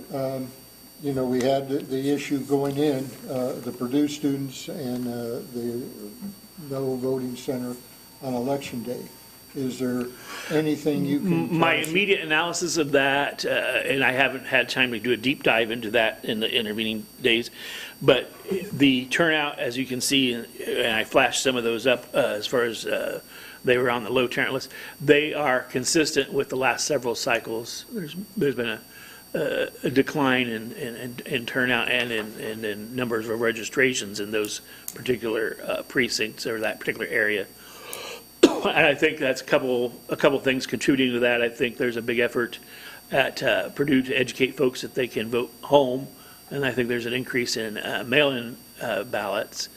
we had the issue going in, the Purdue students and the no voting center on Election Day. Is there anything you can... My immediate analysis of that, and I haven't had time to do a deep dive into that in the intervening days, but the turnout, as you can see, and I flashed some of those up as far as they were on the low turnout list, they are consistent with the last several cycles. There's been a decline in turnout and in numbers of registrations in those particular precincts or that particular area. And I think that's a couple things contributing to that. I think there's a big effort at Purdue to educate folks that they can vote home, and I think there's an increase in mail-in ballots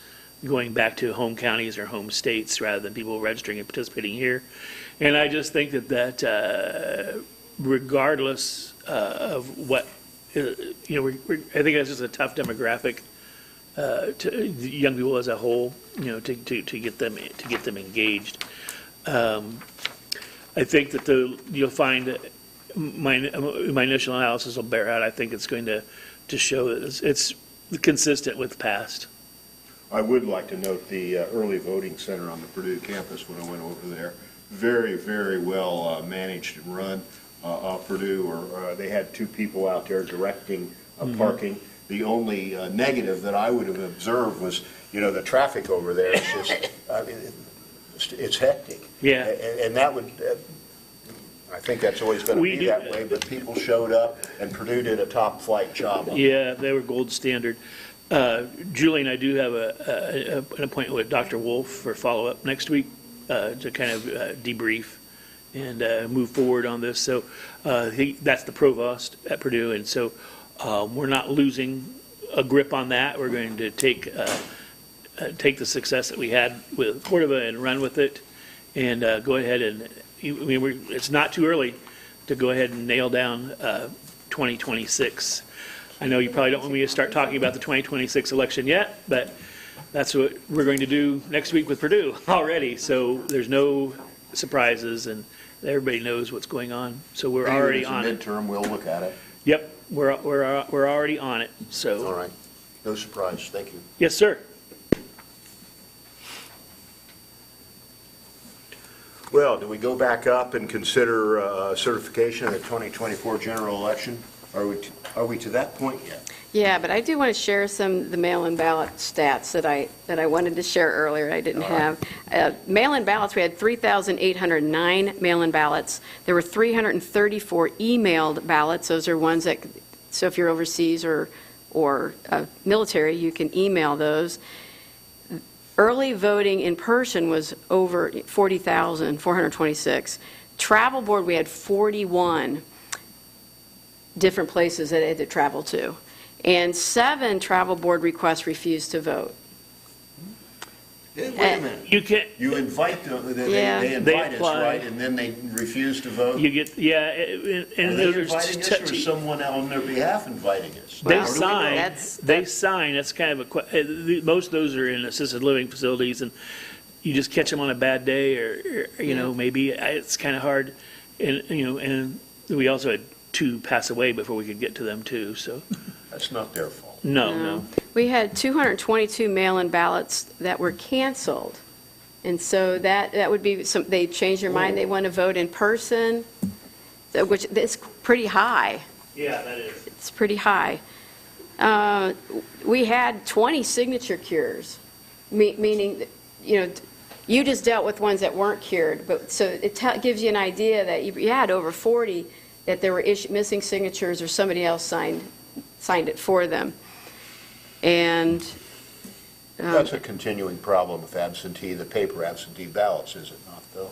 going back to home counties or home states rather than people registering and participating here. And I just think that regardless of what, I think that's just a tough demographic to young people as a whole, to get them engaged. I think that you'll find my initial analysis will bear out. I think it's going to show that it's consistent with past. I would like to note the early voting center on the Purdue campus when I went over there. Very, very well managed and run. Purdue, or they had 2 people out there directing parking. The only negative that I would have observed was, the traffic over there is just, it's hectic. Yeah. And that would, I think that's always going to be that way, but people showed up, and Purdue did a top-flight job. Yeah, they were gold standard. Julie and I do have an appointment with Dr. Wolf for follow-up next week to kind of debrief and move forward on this. So that's the provost at Purdue, and so we're not losing a grip on that. We're going to take the success that we had with Cordova and run with it, and go ahead and, it's not too early to go ahead and nail down 2026. I know you probably don't want me to start talking about the 2026 election yet, but that's what we're going to do next week with Purdue already. So there's no surprises, and everybody knows what's going on. So we're already on it. Midterm, we'll look at it. Yep, we're already on it. So all right, no surprise. Thank you. Yes, sir. Well, do we go back up and consider certification of the 2024 general election? Are we to that point yet? Yeah, but I do want to share some of the mail-in ballot stats that I wanted to share earlier. I didn't have. Mail-in ballots, we had 3,809 mail-in ballots. There were 334 emailed ballots. Those are ones that, so if you're overseas or military, you can email those. Early voting in person was over 40,426. Travel board, we had 41 different places that it had to travel to. and 7 travel board requests refused to vote. Wait a minute. You can't, You invite them, Yeah. they invite us, apply. right, and then they refuse to vote? you get, yeah, Are and they there's inviting us, or is someone on their behalf inviting us? They Well, sign, that's- they sign, that's kind of most of those are in assisted living facilities, and you just catch them on a bad day, or you know, maybe it's kind of hard. And, you know, and we also had 2 pass away before we could get to them too, so, That's not their fault. no. We had 222 mail-in ballots that were canceled. And so that would be, they changed their mind, they want to vote in person, which is pretty high. Yeah, that is. It's pretty high. We had 20 signature cures, meaning, you know, you just dealt with ones that weren't cured, but, so it gives you an idea that you had over 40 that there were missing signatures or somebody else signed it for them. And That's a continuing problem with the paper absentee ballots, is it not, though?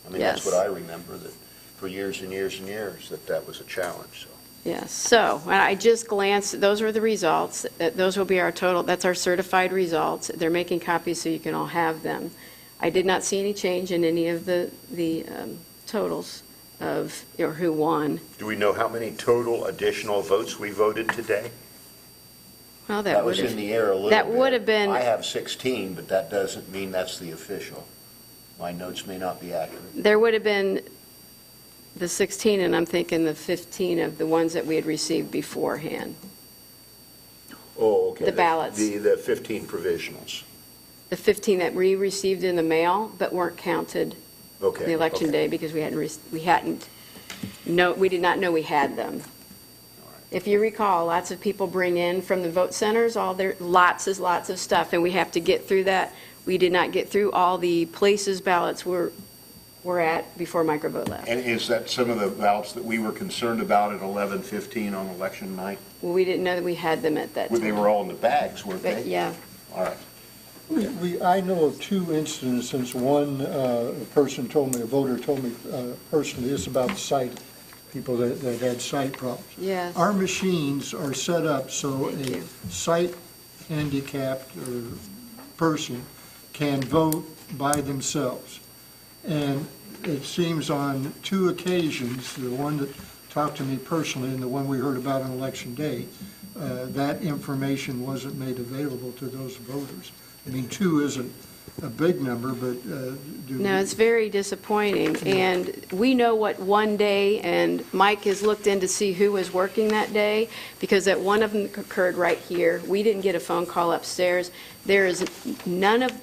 I mean, that's Yes. what I remember, that for years and years and years, that was a challenge, so. yes, so, and I just glanced, those are the results. Those will be our total, that's our certified results. They're making copies so you can all have them. I did not see any change in any of the totals of, or who won. Do we know how many total additional votes we voted today? Well, That that would was in have, the air a little bit. that would have been- I have 16, but that doesn't mean that's the official. My notes may not be accurate. there would have been the 16, and I'm thinking the 15 of the ones that we had received beforehand. Oh, okay. The ballots. The 15 provisionals. The 15 that we received in the mail but weren't counted Okay. the election okay. day because we did not know we had them. If you recall, lots of people bring in from the vote centers lots of stuff, and we have to get through that. We did not get through all the places ballots were at before microvote left. And is that some of the ballots that we were concerned about at 11:15 on election night? Well, we didn't know that we had them at that Well, time. they were all in the bags, weren't But, they? yeah, All right. I know of 2 instances. One person told me, a voter told me personally, this about sight, people that had sight problems. yes. Our machines are set up so Thank a you. sight handicapped or person can vote by themselves. And it seems on 2 occasions, the one that talked to me personally and the one we heard about on Election Day, that information wasn't made available to those voters. I mean, 2 isn't a big number, but No, it's very disappointing, and we know what one day, and Mike has looked in to see who was working that day, because that one of them occurred right here. We didn't get a phone call upstairs. There is, none of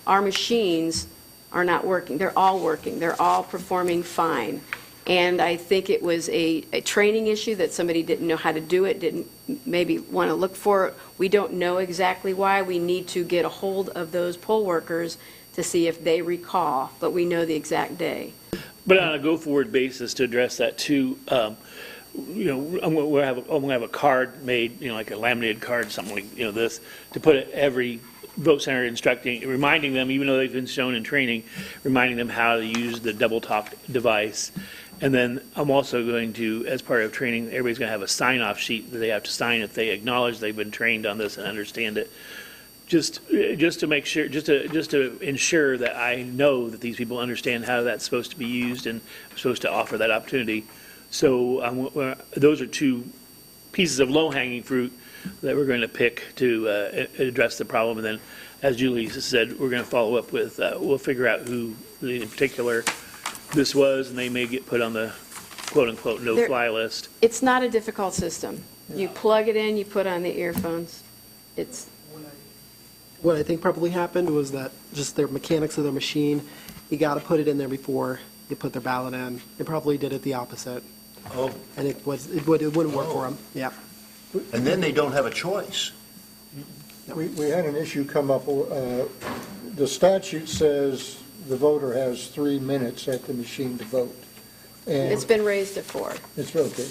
our machines are not working. They're all working. They're all performing fine. And I think it was a training issue that somebody didn't know how to do it, didn't maybe want to look for it. We don't know exactly why. We need to get a hold of those poll workers to see if they recall, but we know the exact day. But on a go-forward basis, to address that too, you know, I'm going to have a card made, you know, like a laminated card, something like, you know, this, to put at every vote center instructing, reminding them, even though they've been shown in training, reminding them how to use the double talk device. And then I'm also going to, as part of training, everybody's going to have a sign-off sheet that they have to sign if they acknowledge they've been trained on this and understand it. Just to make sure, just to ensure that I know that these people understand how that's supposed to be used and I'm supposed to offer that opportunity. So those are 2 pieces of low-hanging fruit that we're going to pick to address the problem. And then, as Julie said, we're going to follow up with, we'll figure out who in particular this was, and they may get put on the quote-unquote no-fly list. It's not a difficult system. You plug it in, you put on the earphones. It's, What I think probably happened was that just their mechanics of their machine, you got to put it in there before you put their ballot in. They probably did it the opposite, Oh, and it wouldn't work for them. Yeah. and then they don't have a choice. We had an issue come up. The statute says the voter has 3 minutes at the machine to vote. And it's been raised to 4. it's okay.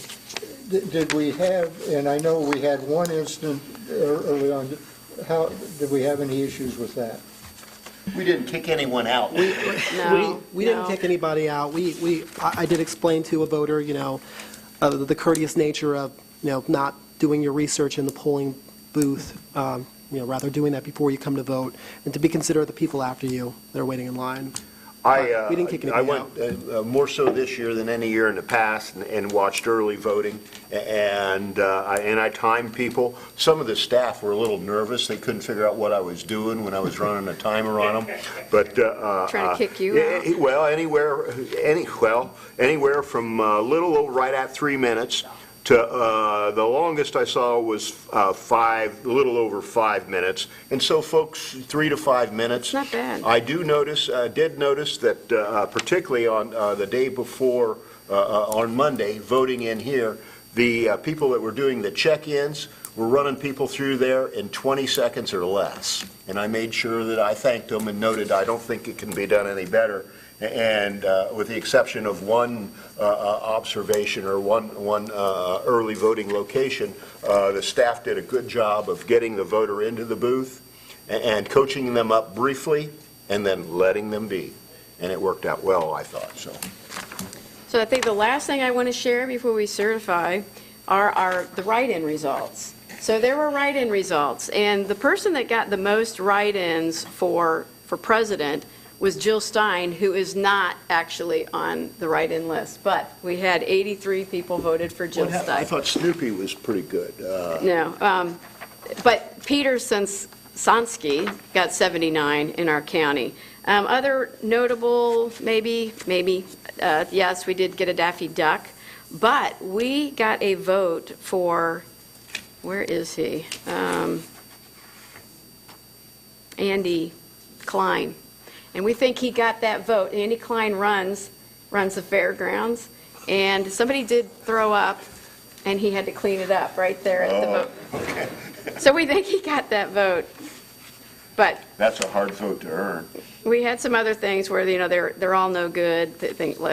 Did we have, and I know we had one incident early on, how, did we have any issues with that? We didn't kick anyone out. No. We didn't kick anybody out. I did explain to a voter, you know, the courteous nature of, you know, not doing your research in the polling booth, rather doing that before you come to vote, and to be considerate of the people after you that are waiting in line. We didn't kick I anything went more so this year than any year in the past and watched early voting, and I timed people. Some of the staff were a little nervous. They couldn't figure out what I was doing when I was running a timer on them. But Trying to kick you out? well, anywhere from a little right at 3 minutes to the longest I saw was a little over 5 minutes. And so, folks, 3 to 5 minutes. Not bad. I did notice that particularly on the day before, on Monday, voting in here, the people that were doing the check-ins were running people through there in 20 seconds or less. And I made sure that I thanked them and noted I don't think it can be done any better. And with the exception of one observation or one early voting location, the staff did a good job of getting the voter into the booth and coaching them up briefly and then letting them be. And it worked out well, I thought. So I think the last thing I want to share before we certify are the write-in results. So there were write-in results, and the person that got the most write-ins for president was Jill Stein, who is not actually on the write-in list. But we had 83 people voted for Jill Stein. I thought Snoopy was pretty good. No, but Peter Sansky got 79 in our county. Other notable, maybe, yes, we did get a Daffy Duck, but we got a vote for, where is he? Andy Klein. And we think he got that vote. Andy Klein runs the fairgrounds, and somebody did throw up, and he had to clean it up right there at the vote. Okay. So we think he got that vote. But That's a hard vote to earn. we had some other things where, they're all no good,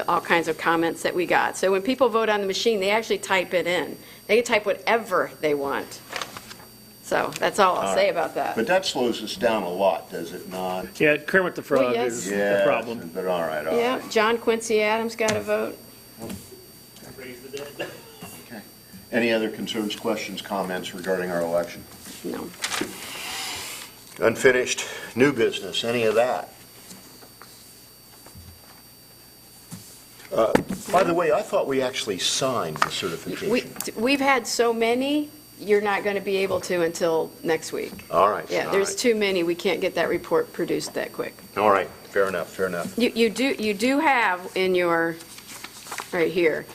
all kinds of comments that we got. So when people vote on the machine, they actually type it in. They can type whatever they want. So that's all I'll say about that. But that slows us down a lot, does it not? Yeah, Kermit the Frog Well, yes. is the problem. But all right. Yeah, John Quincy Adams got a vote. Raise the dead. Okay. Any other concerns, questions, comments regarding our election? No. Unfinished new business, any of that? By the way, I thought we actually signed the certification. We've had so many, you're not going to be able to until next week. All right. Yeah, all there's right. too many. We can't get that report produced that quick. All right, fair enough. You do have in your, right here,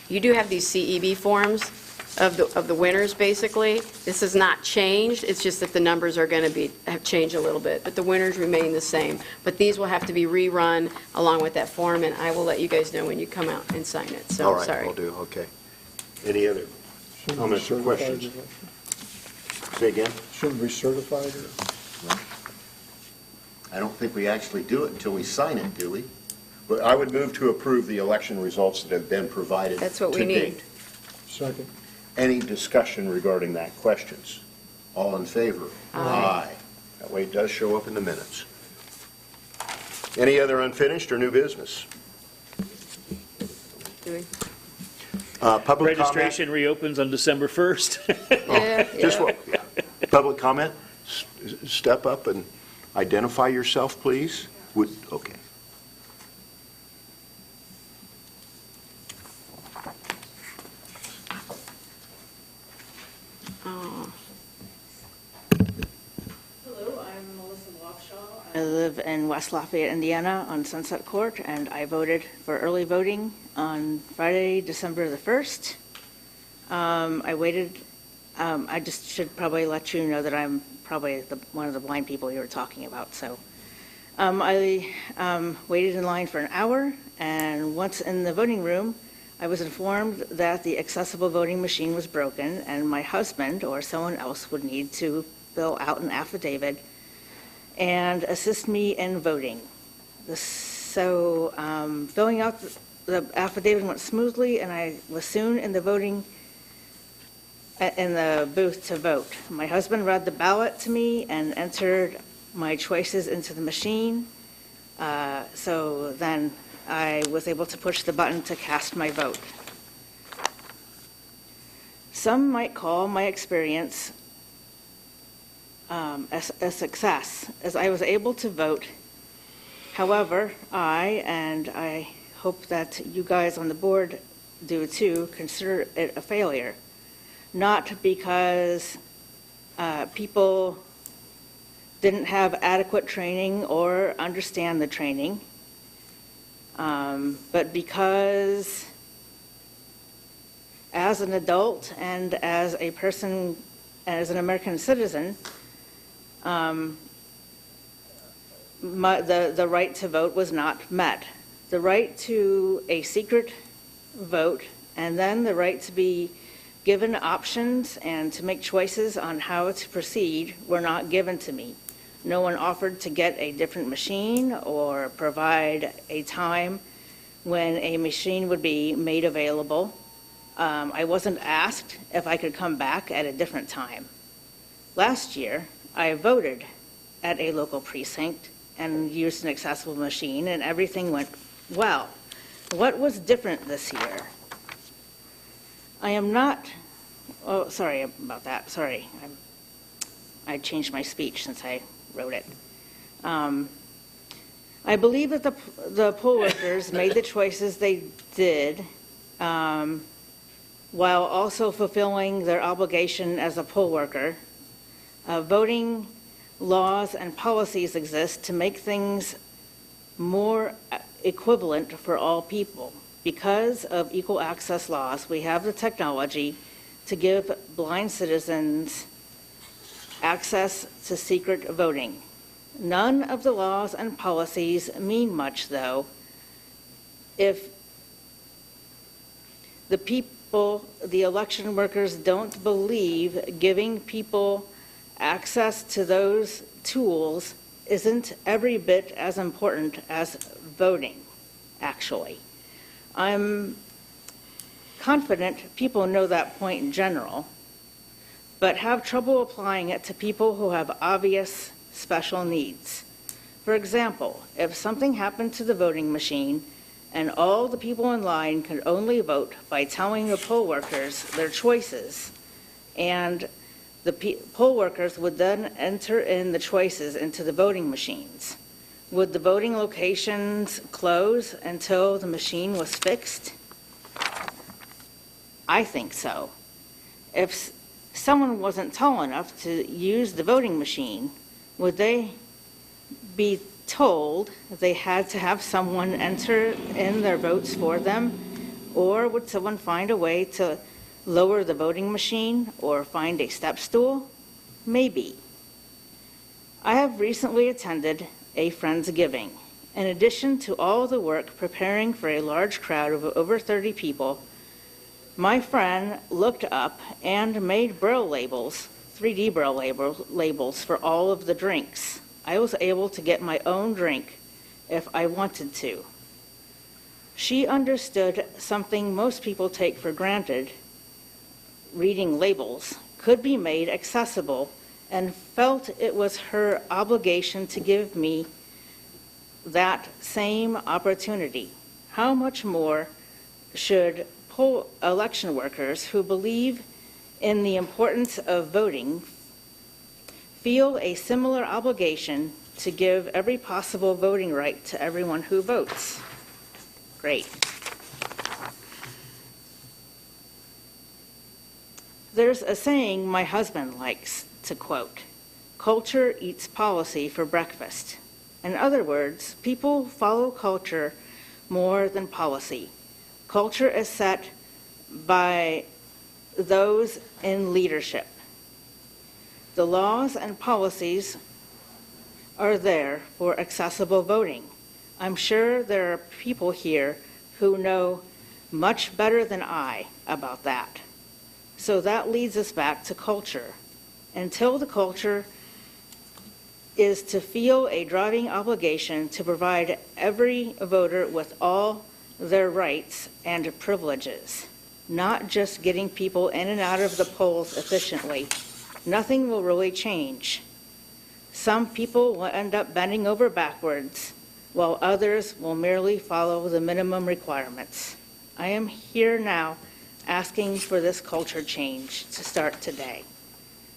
you do have these CEB forms of the winners, basically. This has not changed, it's just that the numbers are going to have changed a little bit, but the winners remain the same. But these will have to be rerun along with that form, and I will let you guys know when you come out and sign it, so All I'm right, sorry. will do, okay. Any other comments or questions? Say again? Shouldn't we certify it? I don't think we actually do it until we sign it, do we? But I would move to approve the election results that have been provided That's what we to need. date. Second. Any discussion regarding that? Questions? All in favor? Aye. That way it does show up in the minutes. Any other unfinished or new business? Do we? Public comment? Registration reopens on December 1st. Yeah, Just yeah. what, yeah. Public comment? Step up and identify yourself, please. Okay. Hello, I'm Melissa Wakshaw. I live in West Lafayette, Indiana, on Sunset Court, and I voted for early voting on Friday, December the 1st. I waited, I just should probably let you know that I'm probably one of the blind people you were talking about. So I waited in line for an hour, and once in the voting room, I was informed that the accessible voting machine was broken, and my husband or someone else would need to fill out an affidavit and assist me in voting. So filling out the affidavit went smoothly, and I was soon in the booth to vote. My husband read the ballot to me and entered my choices into the machine. So then I was able to push the button to cast my vote. Some might call my experience a success, as I was able to vote. However, and I hope that you guys on the board do too, consider it a failure. Not because people didn't have adequate training or understand the training, but because as an adult and as a person, as an American citizen, the right to vote was not met. The right to a secret vote, and then the right to be given options and to make choices on how to proceed were not given to me. No one offered to get a different machine or provide a time when a machine would be made available. I wasn't asked if I could come back at a different time. Last year, I voted at a local precinct and used an accessible machine, and everything went well. What was different this year? I am not, oh, sorry about that, sorry. I changed my speech since I wrote it. I believe that the poll workers made the choices they did while also fulfilling their obligation as a poll worker. Voting laws and policies exist to make things more equivalent for all people. Because of equal access laws, we have the technology to give blind citizens access to secret voting. None of the laws and policies mean much, though, if the people, the election workers, don't believe giving people access to those tools isn't every bit as important as voting, actually. I'm confident people know that point in general, but have trouble applying it to people who have obvious special needs. For example, if something happened to the voting machine and all the people in line could only vote by telling the poll workers their choices, and the poll workers would then enter in the choices into the voting machines, would the voting locations close until the machine was fixed? I think so. If someone wasn't tall enough to use the voting machine, would they be told they had to have someone enter in their votes for them? Or would someone find a way to lower the voting machine or find a step stool? Maybe. I have recently attended a Friendsgiving. In addition to all the work preparing for a large crowd of over 30 people, my friend looked up and made Braille labels, 3D Braille labels for all of the drinks. I was able to get my own drink if I wanted to. She understood something most people take for granted, reading labels, could be made accessible, and felt it was her obligation to give me that same opportunity. How much more should election workers who believe in the importance of voting feel a similar obligation to give every possible voting right to everyone who votes? Great. There's a saying my husband likes to quote: "Culture eats policy for breakfast." In other words, people follow culture more than policy. Culture is set by those in leadership. The laws and policies are there for accessible voting. I'm sure there are people here who know much better than I about that. So that leads us back to culture. Until the culture is to feel a driving obligation to provide every voter with all their rights and privileges, not just getting people in and out of the polls efficiently, nothing will really change. Some people will end up bending over backwards, while others will merely follow the minimum requirements. I am here now asking for this culture change to start today.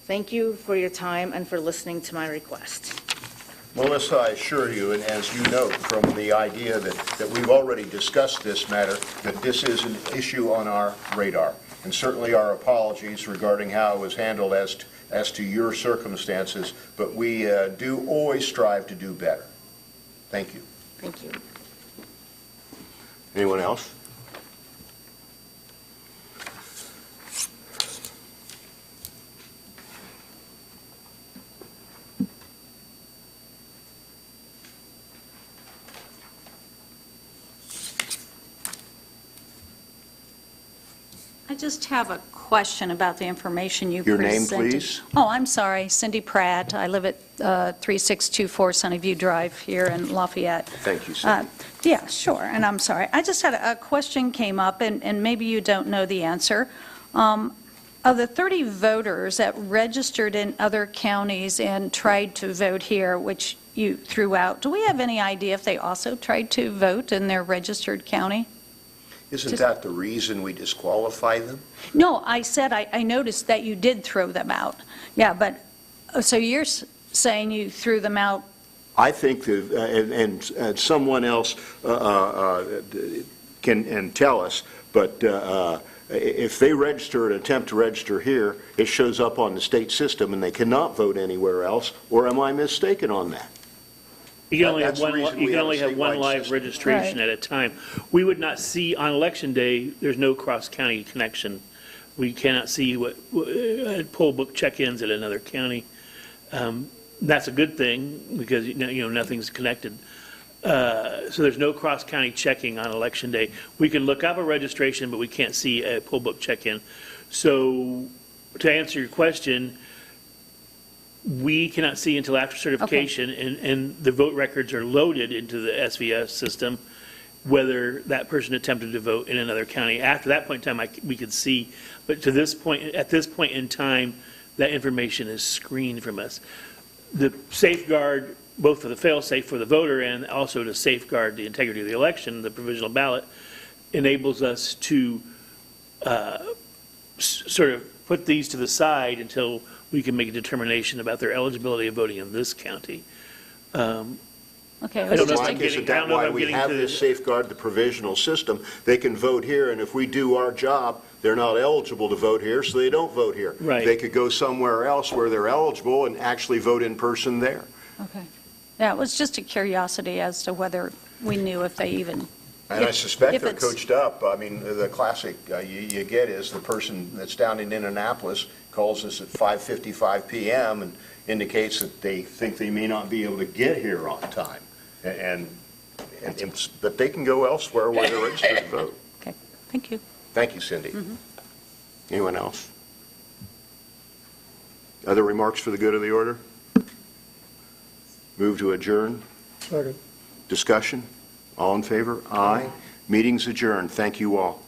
Thank you for your time and for listening to my request. Melissa, I assure you, and as you note from the idea that we've already discussed this matter, that this is an issue on our radar. And certainly our apologies regarding how it was handled as to your circumstances, but we do always strive to do better. Thank you. Thank you. Anyone else? I just have a question about the information you Your name, presented. please? Oh, I'm sorry, Cindy Pratt. I live at 3624 Sunnyview Drive here in Lafayette. Thank you, Cindy. Yeah, sure, and I'm sorry. I just had a question came up, and maybe you don't know the answer. Of the 30 voters that registered in other counties and tried to vote here, which you threw out, do we have any idea if they also tried to vote in their registered county? Isn't that the reason we disqualify them? No, I said I noticed that you did throw them out. Yeah, but, so you're saying you threw them out? I think that, and someone else can tell us, but if they register and attempt to register here, it shows up on the state system and they cannot vote anywhere else, or am I mistaken on that? You can only have That's the one, reason you we can have only a have one statewide live system. registration Right. at a time. We would not see, on election day, there's no cross-county connection. We cannot see what poll book check-ins at another county. That's a good thing, because, nothing's connected. So there's no cross-county checking on election day. We can look up a registration, but we can't see a poll book check-in. So to answer your question, we cannot see until after certification, and the vote records are loaded into the SVS system, whether that person attempted to vote in another county. After that point in time, we could see, but at this point in time, that information is screened from us. The safeguard, both for the fail-safe for the voter and also to safeguard the integrity of the election, the provisional ballot, enables us to sort of put these to the side until we can make a determination about their eligibility of voting in this county. Okay, it I was don't know just if a I'm Mike, getting- isn't I that don't know if why I'm we getting have to this the- safeguard, the provisional system? They can vote here, and if we do our job, they're not eligible to vote here, so they don't vote here. Right. They could go somewhere else where they're eligible and actually vote in person there. Okay. Yeah, it was just a curiosity as to whether we knew if they even, And I If- suspect if they're it's- coached up. I mean, the classic you get is the person that's down in Indianapolis calls us at 5:55 PM and indicates that they think they may not be able to get here on time. But they can go elsewhere where they're registered to vote. okay, thank you. Thank you, Cindy. Anyone else? Other remarks for the good of the order? Move to adjourn. Second. Discussion? All in favor? Aye. Meeting's adjourned. Thank you all.